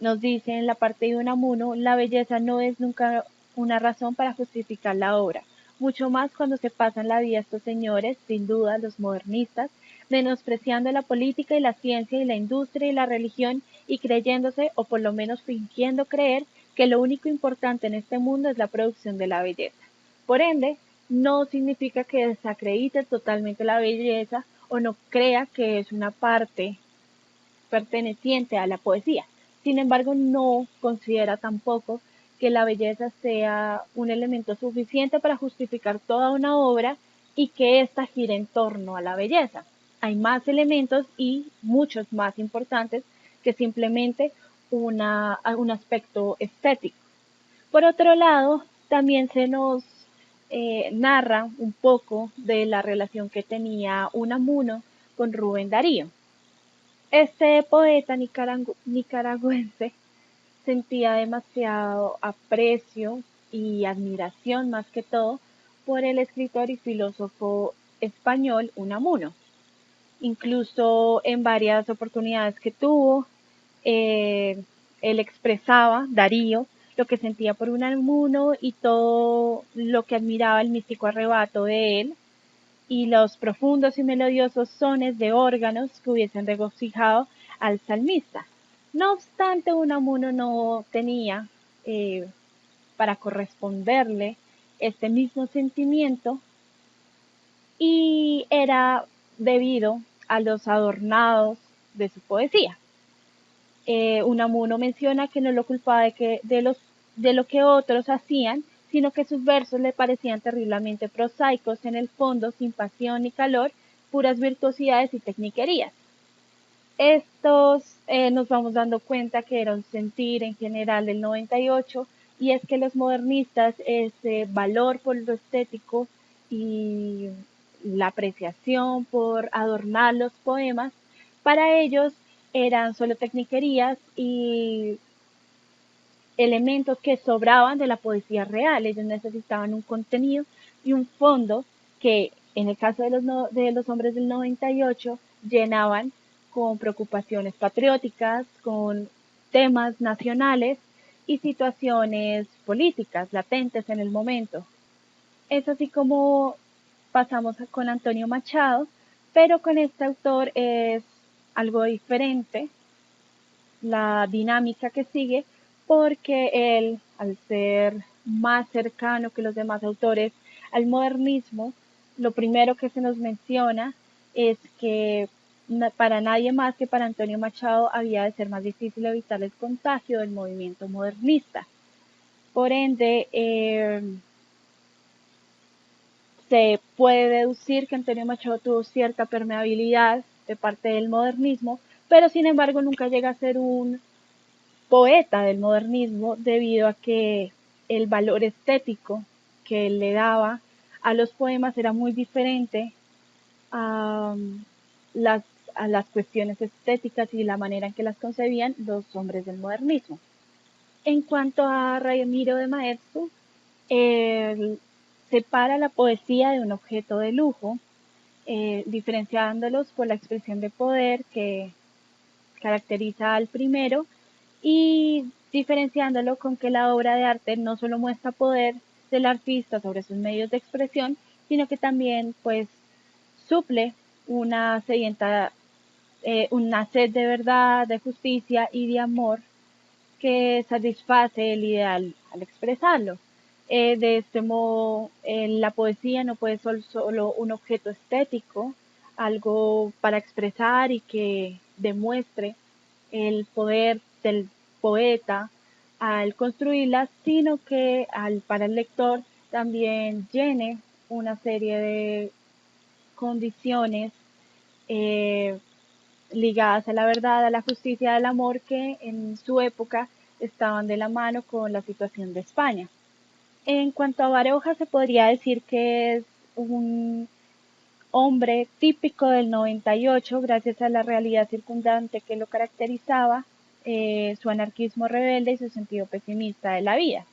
nos dice en la parte de Unamuno, la belleza no es nunca una razón para justificar la obra, mucho más cuando se pasan la vida estos señores, sin duda los modernistas, menospreciando la política y la ciencia y la industria y la religión y creyéndose, o por lo menos fingiendo creer, que lo único importante en este mundo es la producción de la belleza. Por ende, no significa que desacredite totalmente la belleza o no crea que es una parte perteneciente a la poesía. Sin embargo, no considera tampoco que la belleza sea un elemento suficiente para justificar toda una obra y que ésta gire en torno a la belleza. Hay más elementos y muchos más importantes que simplemente un aspecto estético. Por otro lado, también se nos narra un poco de la relación que tenía Unamuno con Rubén Darío. Este poeta nicaragüense sentía demasiado aprecio y admiración más que todo por el escritor y filósofo español Unamuno. Incluso en varias oportunidades que tuvo, él expresaba, Darío, lo que sentía por Unamuno y todo lo que admiraba el místico arrebato de él y los profundos y melodiosos sones de órganos que hubiesen regocijado al salmista. No obstante, Unamuno no tenía para corresponderle este mismo sentimiento y era debido a los adornados de su poesía. Unamuno menciona que no lo culpaba de lo que otros hacían, sino que sus versos le parecían terriblemente prosaicos en el fondo, sin pasión ni calor, puras virtuosidades y tecniquerías. Estos nos vamos dando cuenta que era un sentir en general del 98, y es que los modernistas ese valor por lo estético y la apreciación por adornar los poemas, para ellos eran solo tecniquerías y elementos que sobraban de la poesía real. Ellos necesitaban un contenido y un fondo que en el caso de de los hombres del 98 llenaban con preocupaciones patrióticas, con temas nacionales y situaciones políticas latentes en el momento. Es así como pasamos con Antonio Machado, pero con este autor es algo diferente la dinámica que sigue, porque él, al ser más cercano que los demás autores al modernismo, lo primero que se nos menciona es que para nadie más que para Antonio Machado había de ser más difícil evitar el contagio del movimiento modernista. Por ende, se puede deducir que Antonio Machado tuvo cierta permeabilidad de parte del modernismo, pero sin embargo nunca llega a ser un poeta del modernismo, debido a que el valor estético que él le daba a los poemas era muy diferente a las, a las cuestiones estéticas y la manera en que las concebían los hombres del modernismo. En cuanto a Ramiro de Maeztu, él separa la poesía de un objeto de lujo, diferenciándolos por la expresión de poder que caracteriza al primero y diferenciándolo con que la obra de arte no solo muestra poder del artista sobre sus medios de expresión, sino que también pues suple una sedienta, una sed de verdad, de justicia y de amor que satisface el ideal al expresarlo. De este modo, la poesía no puede ser solo un objeto estético, algo para expresar y que demuestre el poder del poeta al construirla, sino que para el lector también llene una serie de condiciones eh, ligadas a la verdad, a la justicia, al amor, que en su época estaban de la mano con la situación de España. En cuanto a Baroja, se podría decir que es un hombre típico del 98, gracias a la realidad circundante que lo caracterizaba, su anarquismo rebelde y su sentido pesimista de la vida.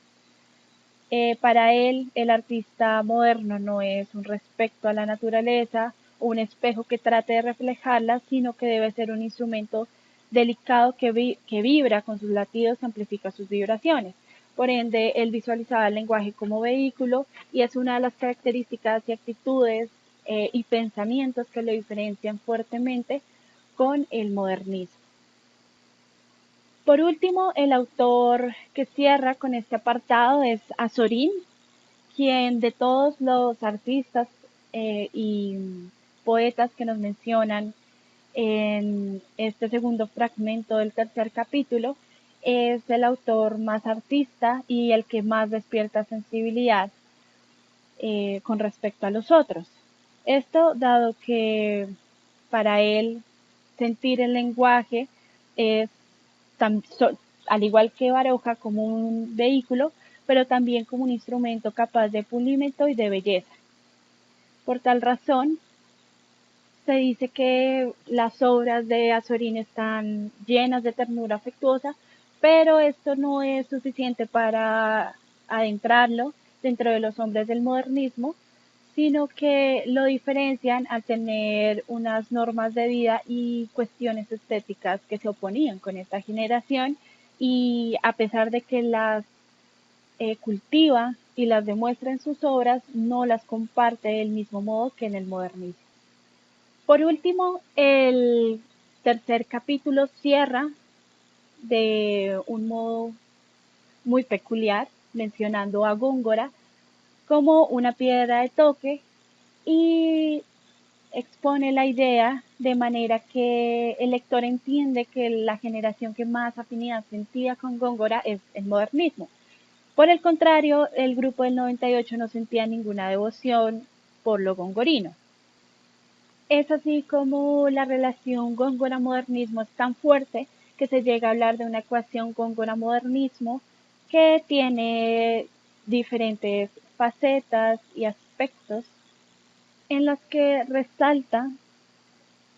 Para él, el artista moderno no es un respecto a la naturaleza, un espejo que trate de reflejarla, sino que debe ser un instrumento delicado que vibra con sus latidos y amplifica sus vibraciones. Por ende, él visualizaba el lenguaje como vehículo, y es una de las características y actitudes y pensamientos que lo diferencian fuertemente con el modernismo. Por último, el autor que cierra con este apartado es Azorín, quien de todos los artistas y poetas que nos mencionan en este segundo fragmento del tercer capítulo, es el autor más artista y el que más despierta sensibilidad con respecto a los otros. Esto dado que para él sentir el lenguaje es tan, al igual que Baroja, como un vehículo, pero también como un instrumento capaz de pulimento y de belleza. Por tal razón, se dice que las obras de Azorín están llenas de ternura afectuosa, pero esto no es suficiente para adentrarlo dentro de los hombres del modernismo, sino que lo diferencian al tener unas normas de vida y cuestiones estéticas que se oponían con esta generación, y a pesar de que las cultiva y las demuestra en sus obras, no las comparte del mismo modo que en el modernismo. Por último, el tercer capítulo cierra de un modo muy peculiar, mencionando a Góngora como una piedra de toque y expone la idea de manera que el lector entiende que la generación que más afinidad sentía con Góngora es el modernismo. Por el contrario, el grupo del 98 no sentía ninguna devoción por lo gongorino. Es así como la relación Góngora-modernismo es tan fuerte que se llega a hablar de una ecuación Góngora-modernismo que tiene diferentes facetas y aspectos en las que resalta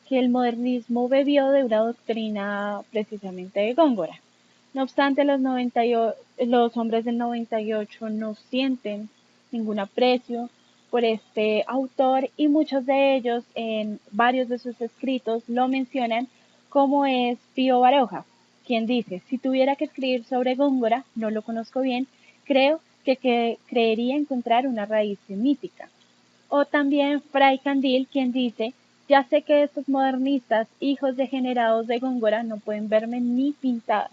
que el modernismo bebió de una doctrina precisamente de Góngora. No obstante, los hombres del 98 no sienten ningún aprecio por este autor y muchos de ellos en varios de sus escritos lo mencionan, como es Pío Baroja, quien dice: si tuviera que escribir sobre Góngora, no lo conozco bien, creo que creería encontrar una raíz semítica. O también Fray Candil, quien dice: ya sé que estos modernistas, hijos degenerados de Góngora, no pueden verme ni pintada.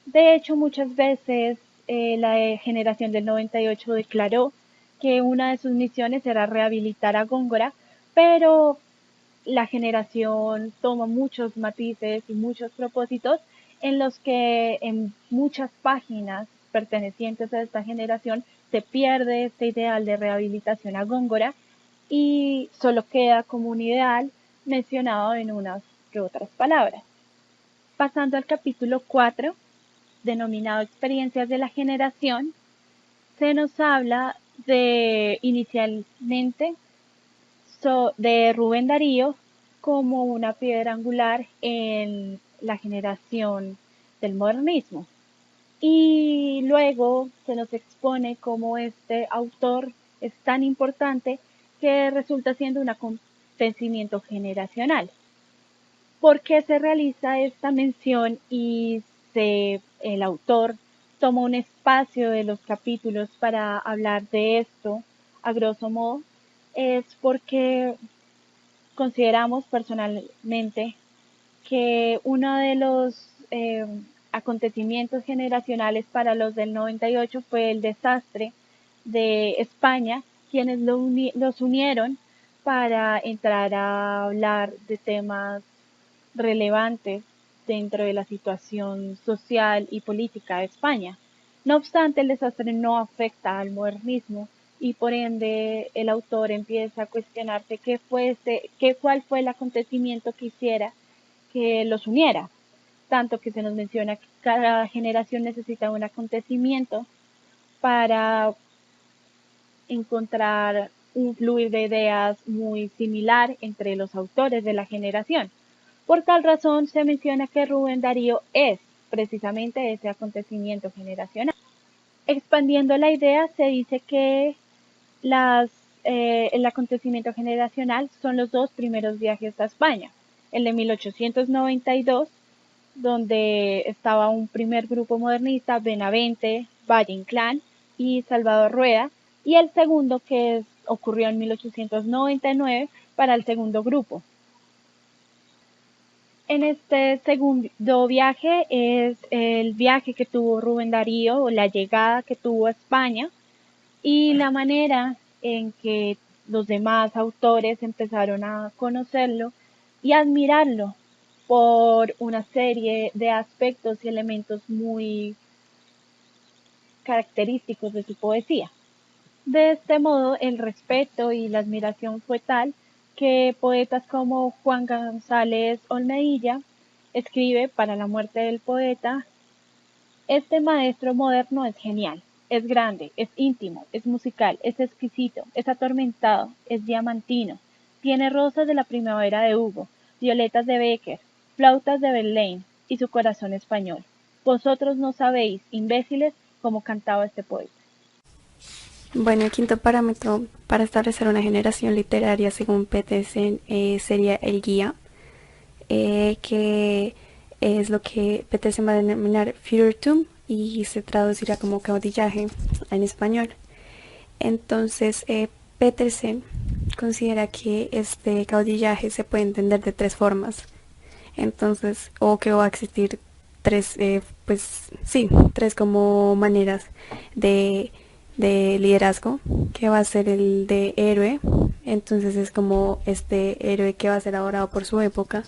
De hecho, muchas veces la generación del 98 declaró que una de sus misiones era rehabilitar a Góngora, pero la generación toma muchos matices y muchos propósitos en los que en muchas páginas pertenecientes a esta generación se pierde este ideal de rehabilitación a Góngora y solo queda como un ideal mencionado en unas que otras palabras. Pasando al capítulo 4, denominado Experiencias de la Generación, se nos habla de inicialmente de Rubén Darío como una piedra angular en la generación del modernismo. Y luego se nos expone cómo este autor es tan importante que resulta siendo un acontecimiento generacional. ¿Por qué se realiza esta mención y el autor toma un espacio de los capítulos para hablar de esto a grosso modo? Es porque consideramos personalmente que uno de los acontecimientos generacionales para los del 98 fue el desastre de España, quienes los unieron para entrar a hablar de temas relevantes dentro de la situación social y política de España. No obstante, el desastre no afecta al modernismo y por ende el autor empieza a cuestionarse cuál fue el acontecimiento que hiciera que los uniera, tanto que se nos menciona que cada generación necesita un acontecimiento para encontrar un fluir de ideas muy similar entre los autores de la generación. Por tal razón se menciona que Rubén Darío es precisamente ese acontecimiento generacional. Expandiendo la idea, se dice que el acontecimiento generacional son los dos primeros viajes a España, el de 1892, donde estaba un primer grupo modernista, Benavente, Valle Inclán y Salvador Rueda, y el segundo que ocurrió en 1899 para el segundo grupo. En este segundo viaje es el viaje que tuvo Rubén Darío, o la llegada que tuvo a España, y la manera en que los demás autores empezaron a conocerlo y admirarlo por una serie de aspectos y elementos muy característicos de su poesía. De este modo, el respeto y la admiración fue tal que poetas como Juan González Olmedilla escribe para la muerte del poeta: este maestro moderno es genial, es grande, es íntimo, es musical, es exquisito, es atormentado, es diamantino, tiene rosas de la primavera de Hugo, violetas de Becker, flautas de Verlaine y su corazón español. Vosotros no sabéis, imbéciles, cómo cantaba este poeta. Bueno, el quinto parámetro para establecer una generación literaria según Petersen sería el guía, que es lo que Petersen va a denominar Führertum y se traducirá como caudillaje en español. Entonces, Petersen considera que este caudillaje se puede entender de tres formas. Entonces, o que va a existir tres como maneras de de liderazgo, que va a ser el de héroe. Entonces es como este héroe que va a ser adorado por su época.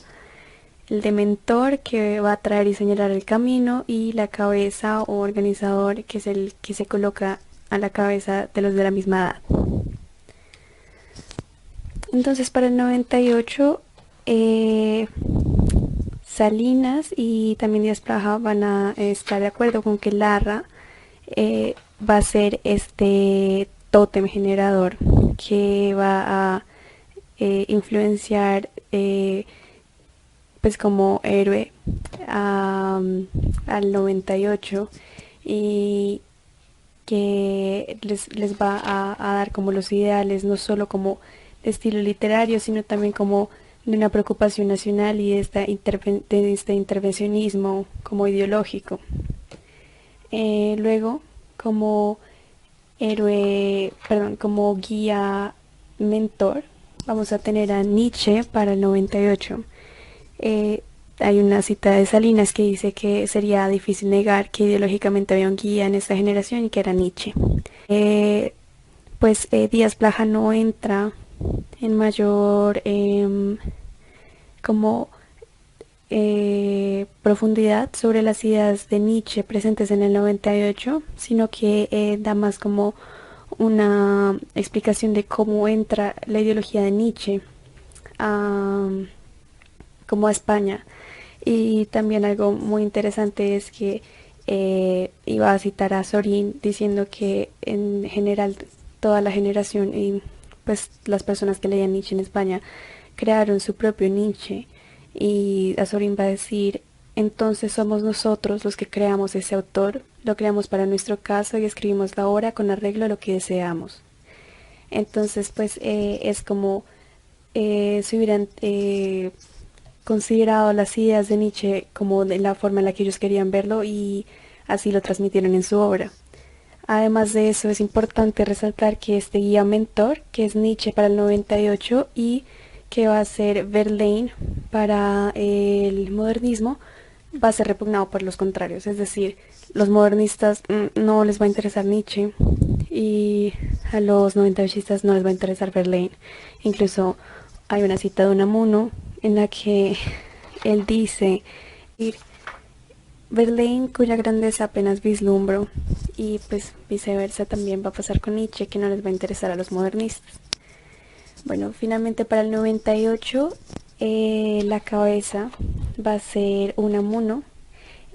El de mentor, que va a traer y señalar el camino. Y la cabeza o organizador, que es el que se coloca a la cabeza de los de la misma edad. Entonces para el 98 Salinas y también Díaz Plaja van a estar de acuerdo con que Larra va a ser este tótem generador que va a influenciar pues como héroe al 98 y que les va a dar como los ideales, no solo como de estilo literario, sino también como de una preocupación nacional y de este intervencionismo como ideológico. Luego, como héroe, perdón, como guía mentor, vamos a tener a Nietzsche para el 98. Hay una cita de Salinas que dice que sería difícil negar que ideológicamente había un guía en esta generación y que era Nietzsche. Díaz Plaja no entra en mayor como profundidad sobre las ideas de Nietzsche presentes en el 98, sino que da más como una explicación de cómo entra la ideología de Nietzsche como a España. Y también algo muy interesante es que iba a citar a Sorín diciendo que en general toda la generación y pues las personas que leían Nietzsche en España crearon su propio Nietzsche, y Azorín va a decir: entonces somos nosotros los que creamos ese autor, lo creamos para nuestro caso y escribimos la obra con arreglo a lo que deseamos. Entonces pues es como si hubieran considerado las ideas de Nietzsche como de la forma en la que ellos querían verlo y así lo transmitieron en su obra. Además de eso, es importante resaltar que este guía mentor, que es Nietzsche para el 98 y que va a ser Verlaine para el modernismo, va a ser repugnado por los contrarios. Es decir, los modernistas no les va a interesar Nietzsche y a los 98istas no les va a interesar Verlaine. Incluso hay una cita de Unamuno en la que él dice: Verlaine, cuya grandeza apenas vislumbro, y pues viceversa también va a pasar con Nietzsche, que no les va a interesar a los modernistas. Bueno, finalmente para el 98 la cabeza va a ser Unamuno,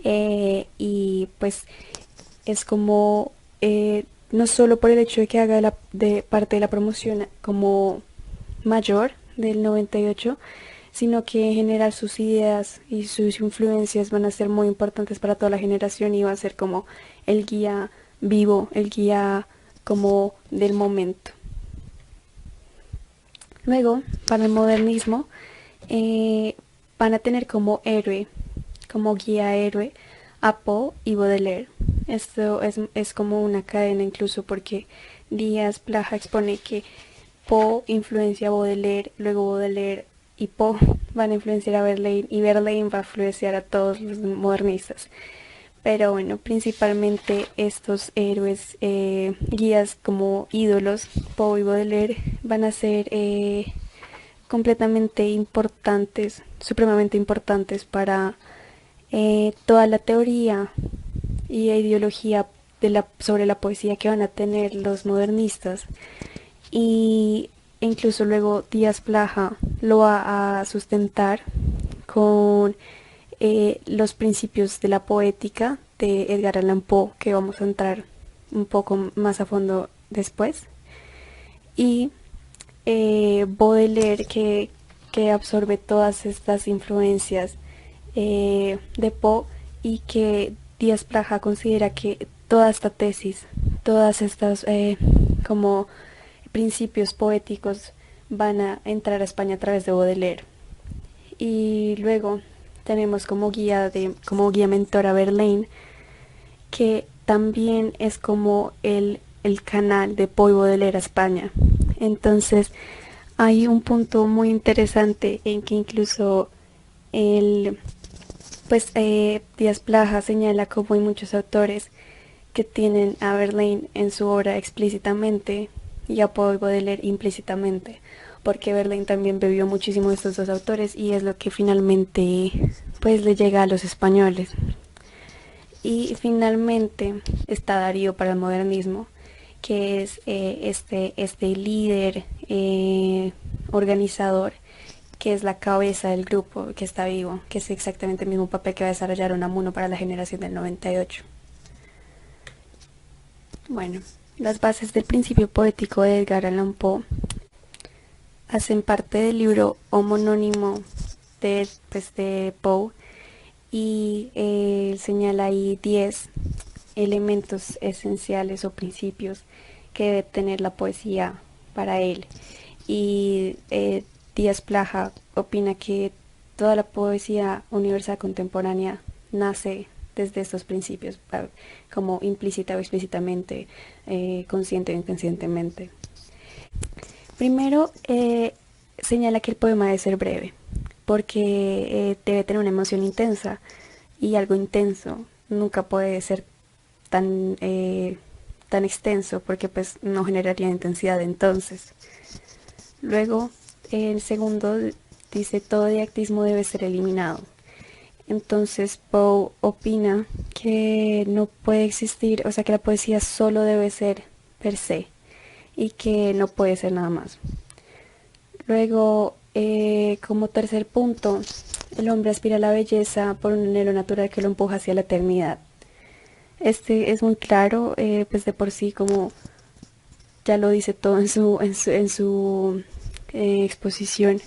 y pues es como no solo por el hecho de que haga de parte de la promoción como mayor del 98, sino que en general sus ideas y sus influencias van a ser muy importantes para toda la generación y va a ser como el guía vivo, el guía como del momento. Luego, para el modernismo, van a tener como héroe, como guía héroe, a Poe y Baudelaire. Esto es como una cadena incluso, porque Díaz Plaja expone que Poe influencia a Baudelaire, luego Baudelaire y Poe van a influenciar a Verlaine y Verlaine va a influenciar a todos los modernistas. Pero bueno, principalmente estos héroes, guías como ídolos, Poe y Baudelaire, van a ser completamente importantes, supremamente importantes para toda la teoría y ideología sobre la poesía que van a tener los modernistas. Y incluso luego Díaz Plaja lo va a sustentar con los principios de la poética de Edgar Allan Poe, que vamos a entrar un poco más a fondo después, y Baudelaire, que absorbe todas estas influencias de Poe, y que Díaz Plaja considera que toda esta tesis, todas estas como principios poéticos van a entrar a España a través de Baudelaire. Y luego tenemos como guía mentor a Verlaine, que también es como el canal de Poe y Baudelaire a España. Entonces hay un punto muy interesante en que incluso Díaz Plaja señala, como hay muchos autores, que tienen a Verlaine en su obra explícitamente y a Poe y Baudelaire implícitamente, porque Verlaine también bebió muchísimo de estos dos autores y es lo que finalmente pues le llega a los españoles. Y finalmente está Darío para el modernismo, que es este líder organizador, que es la cabeza del grupo que está vivo, que es exactamente el mismo papel que va a desarrollar Unamuno para la generación del 98. Bueno, las bases del principio poético de Edgar Allan Poe hacen parte del libro homónimo de Poe y señala ahí 10 elementos esenciales o principios que debe tener la poesía para él. Y Díaz Plaja opina que toda la poesía universal contemporánea nace desde estos principios, como implícita o explícitamente, consciente o inconscientemente. Primero, señala que el poema debe ser breve, porque debe tener una emoción intensa, y algo intenso nunca puede ser tan extenso, porque pues no generaría intensidad entonces. Luego, el segundo dice: todo didactismo debe ser eliminado. Entonces Poe opina que no puede existir, o sea, que la poesía solo debe ser per se y que no puede ser nada más. Luego, como tercer punto, el hombre aspira a la belleza por un anhelo natural que lo empuja hacia la eternidad. Este es muy claro, pues de por sí, como ya lo dice todo en su exposición,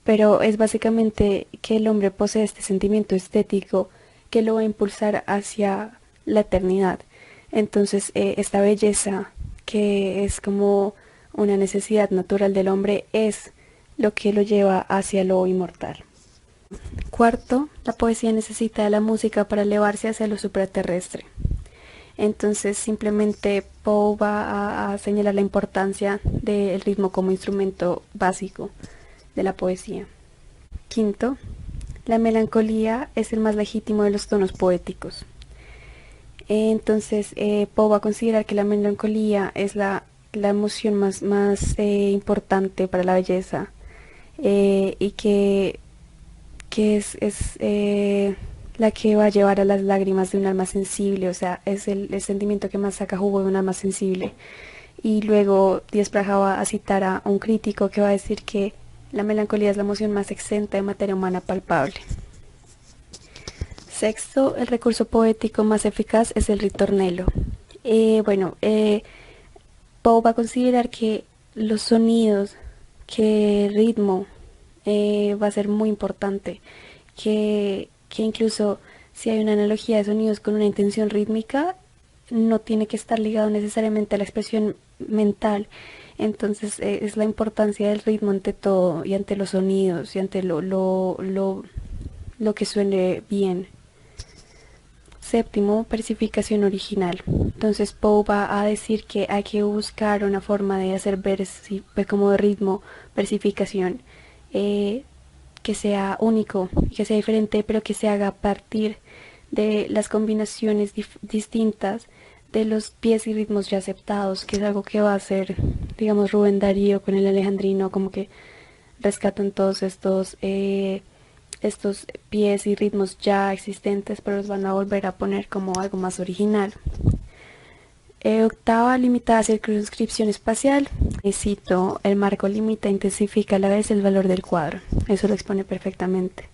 pero es básicamente que el hombre posee este sentimiento estético que lo va a impulsar hacia la eternidad. Entonces, esta belleza, que es como una necesidad natural del hombre, es lo que lo lleva hacia lo inmortal. Cuarto, la poesía necesita de la música para elevarse hacia lo supraterrestre. Entonces simplemente Poe va a señalar la importancia del ritmo como instrumento básico de la poesía. Quinto, la melancolía es el más legítimo de los tonos poéticos. Entonces Poe va a considerar que la melancolía es la emoción más importante para la belleza, y que es la que va a llevar a las lágrimas de un alma sensible, o sea, es el sentimiento que más saca jugo de un alma sensible. Y luego Díaz Praja va a citar a un crítico que va a decir que la melancolía es la emoción más exenta de materia humana palpable. Sexto, el recurso poético más eficaz es el ritornello. Poe va a considerar que los sonidos, que el ritmo va a ser muy importante, que incluso si hay una analogía de sonidos con una intención rítmica, no tiene que estar ligado necesariamente a la expresión mental. Entonces es la importancia del ritmo ante todo, y ante los sonidos, y ante lo que suene bien. Séptimo, versificación original. Entonces Poe va a decir que hay que buscar una forma de hacer como de ritmo, versificación, que sea único, que sea diferente, pero que se haga a partir de las combinaciones distintas de los pies y ritmos ya aceptados, que es algo que va a hacer, digamos, Rubén Darío con el alejandrino, como que rescatan todos estos pies y ritmos ya existentes, pero los van a volver a poner como algo más original. Octava, limitada circunscripción espacial. Cito: el marco limita e intensifica a la vez el valor del cuadro. Eso lo expone perfectamente.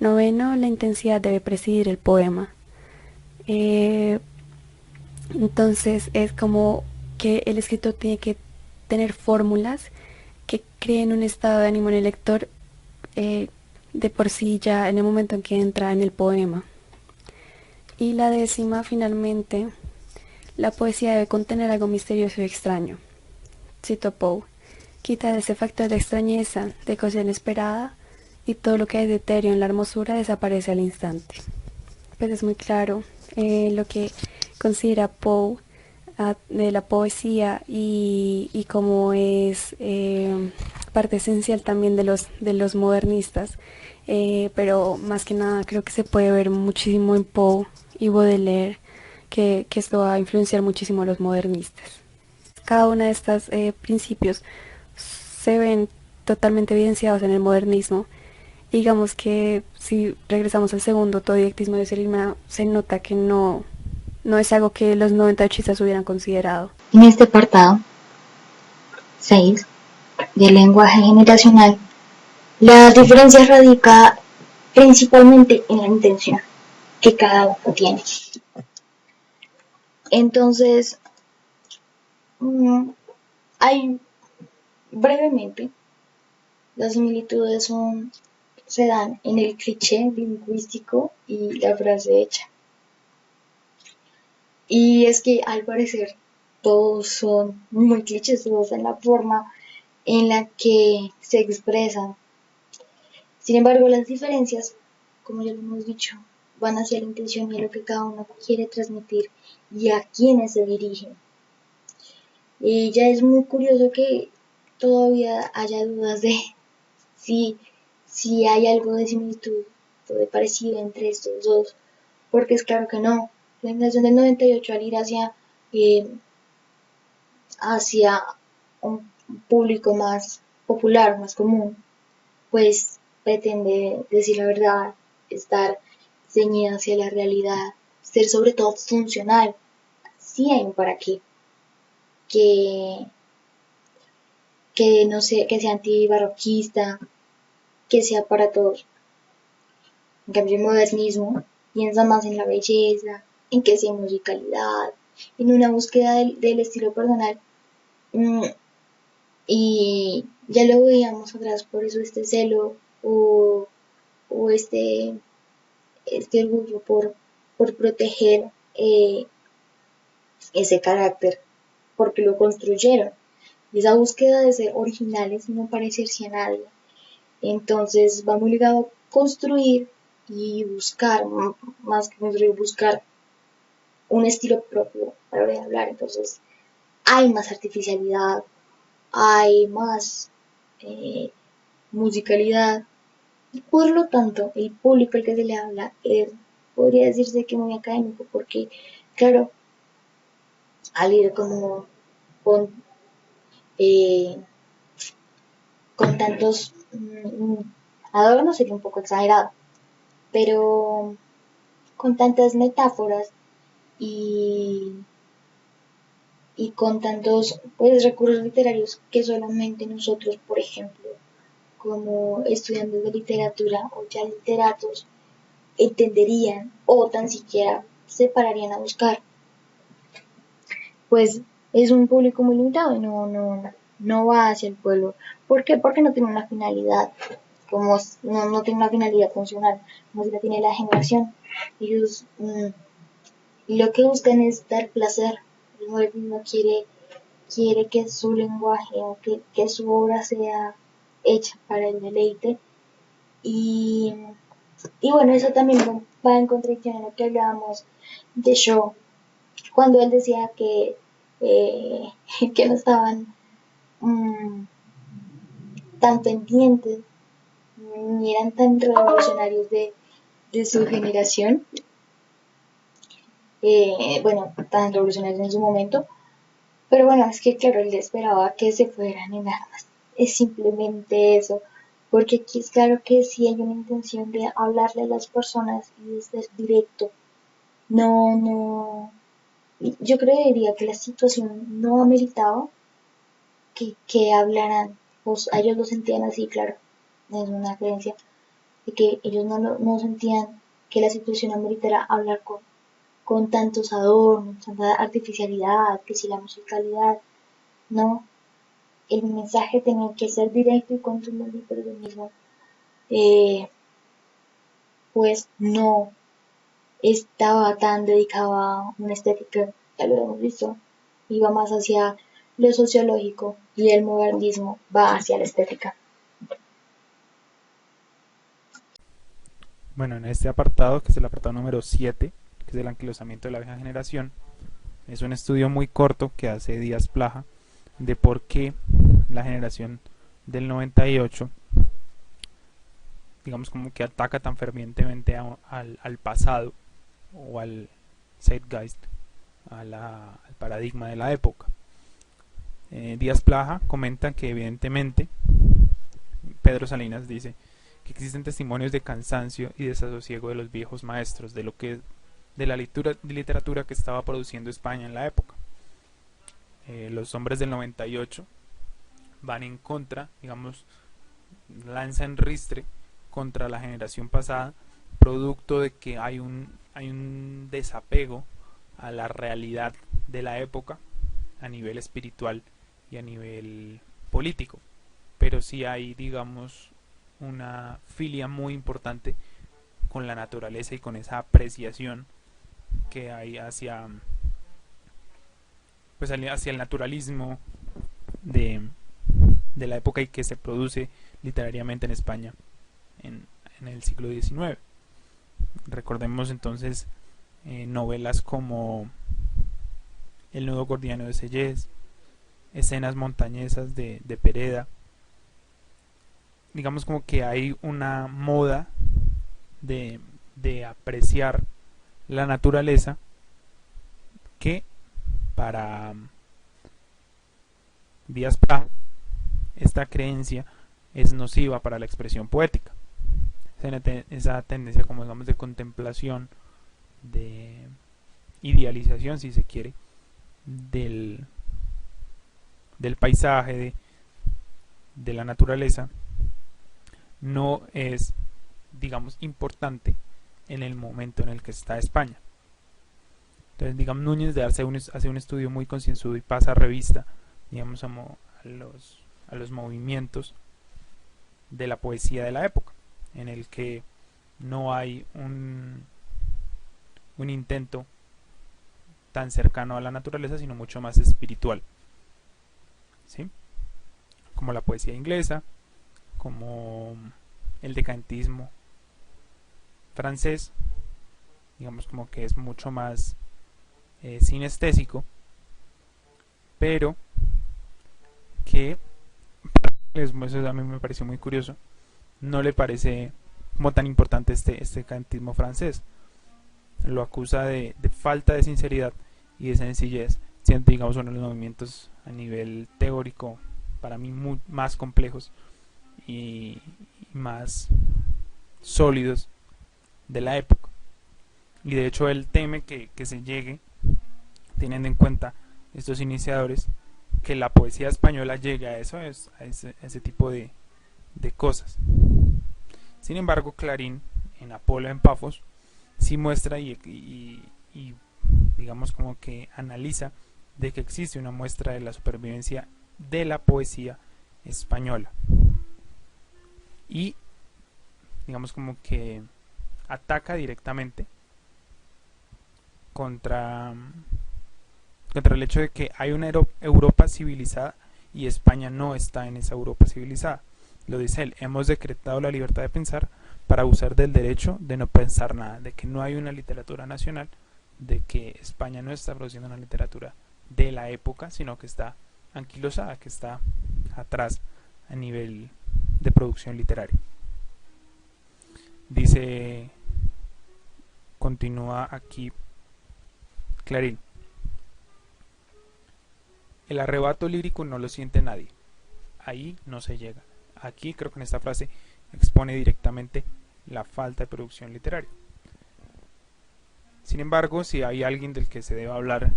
Noveno, la intensidad debe presidir el poema. Entonces es como que el escritor tiene que tener fórmulas que creen un estado de ánimo en el lector, de por sí ya en el momento en que entra en el poema. Y la décima, finalmente, la poesía debe contener algo misterioso y extraño. Cito a Poe: quita ese factor de extrañeza, de cosa inesperada, y todo lo que hay de etéreo en la hermosura desaparece al instante. Pues es muy claro lo que considera Poe de la poesía, y cómo es parte esencial también de los modernistas, pero más que nada creo que se puede ver muchísimo en Poe y Baudelaire, que esto va a influenciar muchísimo a los modernistas. Cada uno de estos principios se ven totalmente evidenciados en el modernismo. Digamos que si regresamos al segundo, todo didactismo de Selima, se nota que no es algo que los 98 hubieran considerado. En este apartado 6 del lenguaje generacional, la diferencia radica principalmente en la intención que cada uno tiene. Entonces, hay brevemente, las similitudes se dan en el cliché lingüístico y la frase hecha. Y es que al parecer todos son muy clichés, todos en la forma en la que se expresan. Sin embargo, las diferencias, como ya lo hemos dicho, van hacia la intención y a lo que cada uno quiere transmitir y a quienes se dirigen. Y ya es muy curioso que todavía haya dudas de si hay algo de similitud o de parecido entre estos dos, porque es claro que no. La generación del 98 al ir hacia un público más popular, más común, pues pretende decir la verdad, estar ceñida hacia la realidad, ser sobre todo funcional. Sí hay un para qué, que, que no sé, que sea antibarroquista, que sea para todos. En cambio, el modernismo piensa más en la belleza, en que sea musicalidad, en una búsqueda del estilo personal. Y ya lo veíamos atrás, por eso este celo o este orgullo por proteger ese carácter, porque lo construyeron. Y esa búsqueda de ser originales y no parecerse a nadie. Entonces va muy ligado a construir y buscar, más que construir, buscar un estilo propio a la hora de hablar. Entonces hay más artificialidad, hay más musicalidad. Y por lo tanto, el público al que se le habla podría decirse que muy académico, porque, claro, al ir como con, eh, con tantos adornos sería un poco exagerado, pero con tantas metáforas y, y con tantos pues, recursos literarios que solamente nosotros, por ejemplo, como estudiantes de literatura o ya literatos, entenderían o tan siquiera se pararían a buscar, pues es un público muy limitado y no va hacia el pueblo. ¿Por qué? Porque no tiene una finalidad, como no tiene una finalidad funcional, como si la tiene la generación. Ellos lo que buscan es dar placer. El modernismo quiere que su lenguaje o que su obra sea hecha para el deleite. Y bueno, eso también va en contradicción a lo que hablábamos de Shaw, cuando él decía que no estaban tan pendientes ni eran tan revolucionarios de su generación, bueno, tan revolucionarios en su momento, pero bueno, es que claro, él esperaba que se fueran en armas, es simplemente eso, porque aquí es claro que sí hay una intención de hablarle a las personas y de ser directo, no, yo creería que la situación no ameritaba que hablaran, pues ellos lo sentían así, claro, es una creencia, de que ellos no sentían que la situación ameritara hablar con tantos adornos, tanta artificialidad, que si la musicalidad, no, el mensaje tenía que ser directo y contundente, pero lo mismo, pues no estaba tan dedicado a una estética, ya lo hemos visto, iba más hacia lo sociológico y el modernismo va hacia la estética. Bueno, en este apartado, que es el apartado número 7, que es el anquilosamiento de la vieja generación, es un estudio muy corto que hace Díaz Plaja de por qué la generación del 98, digamos como que ataca tan fervientemente al pasado o al zeitgeist al paradigma de la época. Díaz Plaja comenta que evidentemente Pedro Salinas dice que existen testimonios de cansancio y desasosiego de los viejos maestros de la literatura que estaba produciendo España en la época. Los hombres del 98 van en contra, digamos, lanzan ristre contra la generación pasada, producto de que hay un desapego a la realidad de la época a nivel espiritual y a nivel político, pero sí hay, digamos, una filia muy importante con la naturaleza y con esa apreciación que hay hacia el naturalismo de la época y que se produce literariamente en España en el siglo XIX. Recordemos entonces novelas como El nudo gordiano de Sellés, Escenas montañesas de Pereda. Digamos como que hay una moda de apreciar la naturaleza que para Díaz Plaja esta creencia es nociva para la expresión poética. Esa tendencia, como digamos, de contemplación, de idealización, si se quiere, del paisaje, de la naturaleza, no es, digamos, importante en el momento en el que está España. Entonces, digamos, Núñez de Arce hace un estudio muy concienzudo y pasa revista, digamos, a los movimientos de la poesía de la época, en el que no hay un intento tan cercano a la naturaleza, sino mucho más espiritual, ¿sí? Como la poesía inglesa, como el decadentismo francés, digamos como que es mucho más sinestésico, pero que eso a mí me pareció muy curioso, no le parece como tan importante este decadentismo francés. Lo acusa de falta de sinceridad y de sencillez, siendo, digamos, uno de los movimientos a nivel teórico para mí más complejos y más sólidos de la época. Y de hecho él teme que se llegue, teniendo en cuenta estos iniciadores, que la poesía española llegue a eso, a ese tipo de cosas. Sin embargo, Clarín, en Apolo en Pafos, sí muestra y digamos como que analiza de que existe una muestra de la supervivencia de la poesía española. Y digamos como que ataca directamente contra el hecho de que hay una Europa civilizada y España no está en esa Europa civilizada. Lo dice él: hemos decretado la libertad de pensar para usar del derecho de no pensar nada, de que no hay una literatura nacional, de que España no está produciendo una literatura de la época, sino que está anquilosada, que está atrás a nivel de producción literaria. Dice, continúa aquí Clarín: el arrebato lírico no lo siente nadie, ahí no se llega. Aquí creo que en esta frase expone directamente la falta de producción literaria. Sin embargo, si hay alguien del que se debe hablar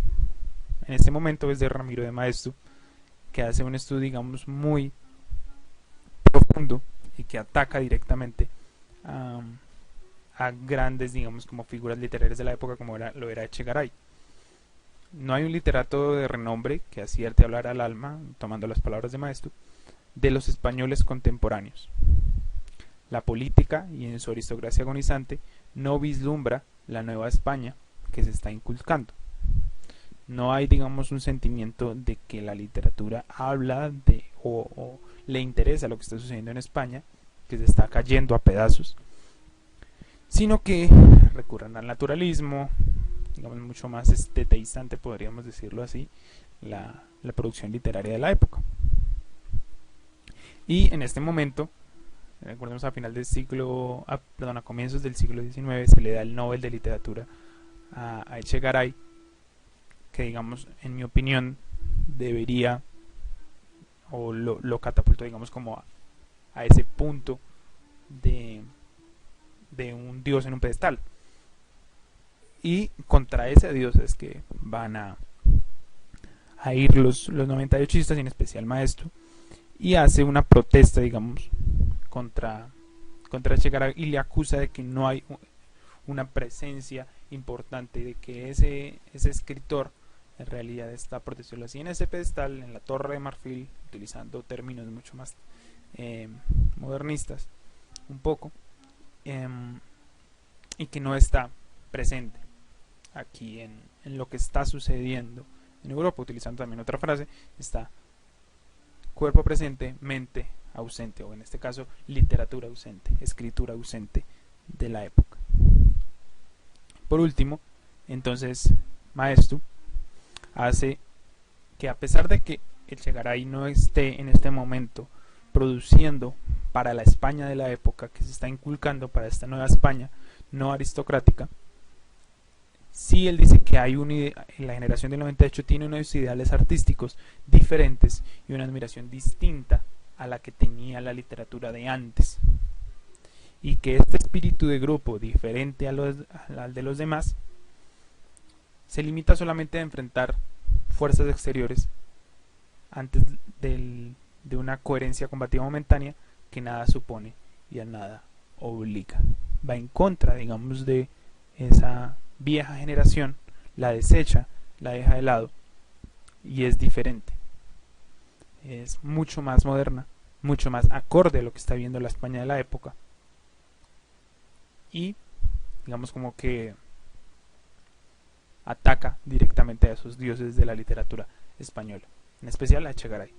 en este momento es de Ramiro de Maeztu, que hace un estudio, digamos, muy profundo y que ataca directamente a grandes, digamos, como figuras literarias de la época, como lo era Echegaray. No hay un literato de renombre que acierte a hablar al alma, tomando las palabras de Maeztu, de los españoles contemporáneos. La política, y en su aristocracia agonizante, no vislumbra la nueva España que se está inculcando. No hay, digamos, un sentimiento de que la literatura habla de o le interesa lo que está sucediendo en España, que se está cayendo a pedazos, sino que recurren al naturalismo, digamos, mucho más esteteizante, podríamos decirlo así, la producción literaria de la época. Y en este momento, recordemos, a comienzos del siglo XIX se le da el Nobel de Literatura a Echegaray que digamos, en mi opinión, debería, o lo catapultó, digamos, como a ese punto de, de un dios en un pedestal. Y contra ese dios es que van a ir los 98istas, y en especial Maestro, y hace una protesta, digamos, contra Che Garay, y le acusa de que no hay una presencia importante, de que ese escritor en realidad está, por decirlo así, en ese pedestal, en la Torre de Marfil, utilizando términos mucho más modernistas, un poco, y que no está presente aquí en lo que está sucediendo en Europa, utilizando también otra frase, está cuerpo presente, mente ausente, o en este caso literatura ausente, escritura ausente de la época. Por último, entonces Maeztu hace que, a pesar de que el Che Garay no esté en este momento produciendo para la España de la época que se está inculcando, para esta nueva España no aristocrática, sí él dice que hay la generación del 98 tiene unos ideales artísticos diferentes y una admiración distinta a la que tenía la literatura de antes, y que este espíritu de grupo, diferente al de los demás, se limita solamente a enfrentar fuerzas exteriores antes de una coherencia combativa momentánea que nada supone y a nada obliga. Va en contra, digamos, de esa vieja generación, la desecha, la deja de lado, y es diferente. Es mucho más moderna, mucho más acorde a lo que está viendo la España de la época, y digamos como que ataca directamente a esos dioses de la literatura española, en especial a Che Garay.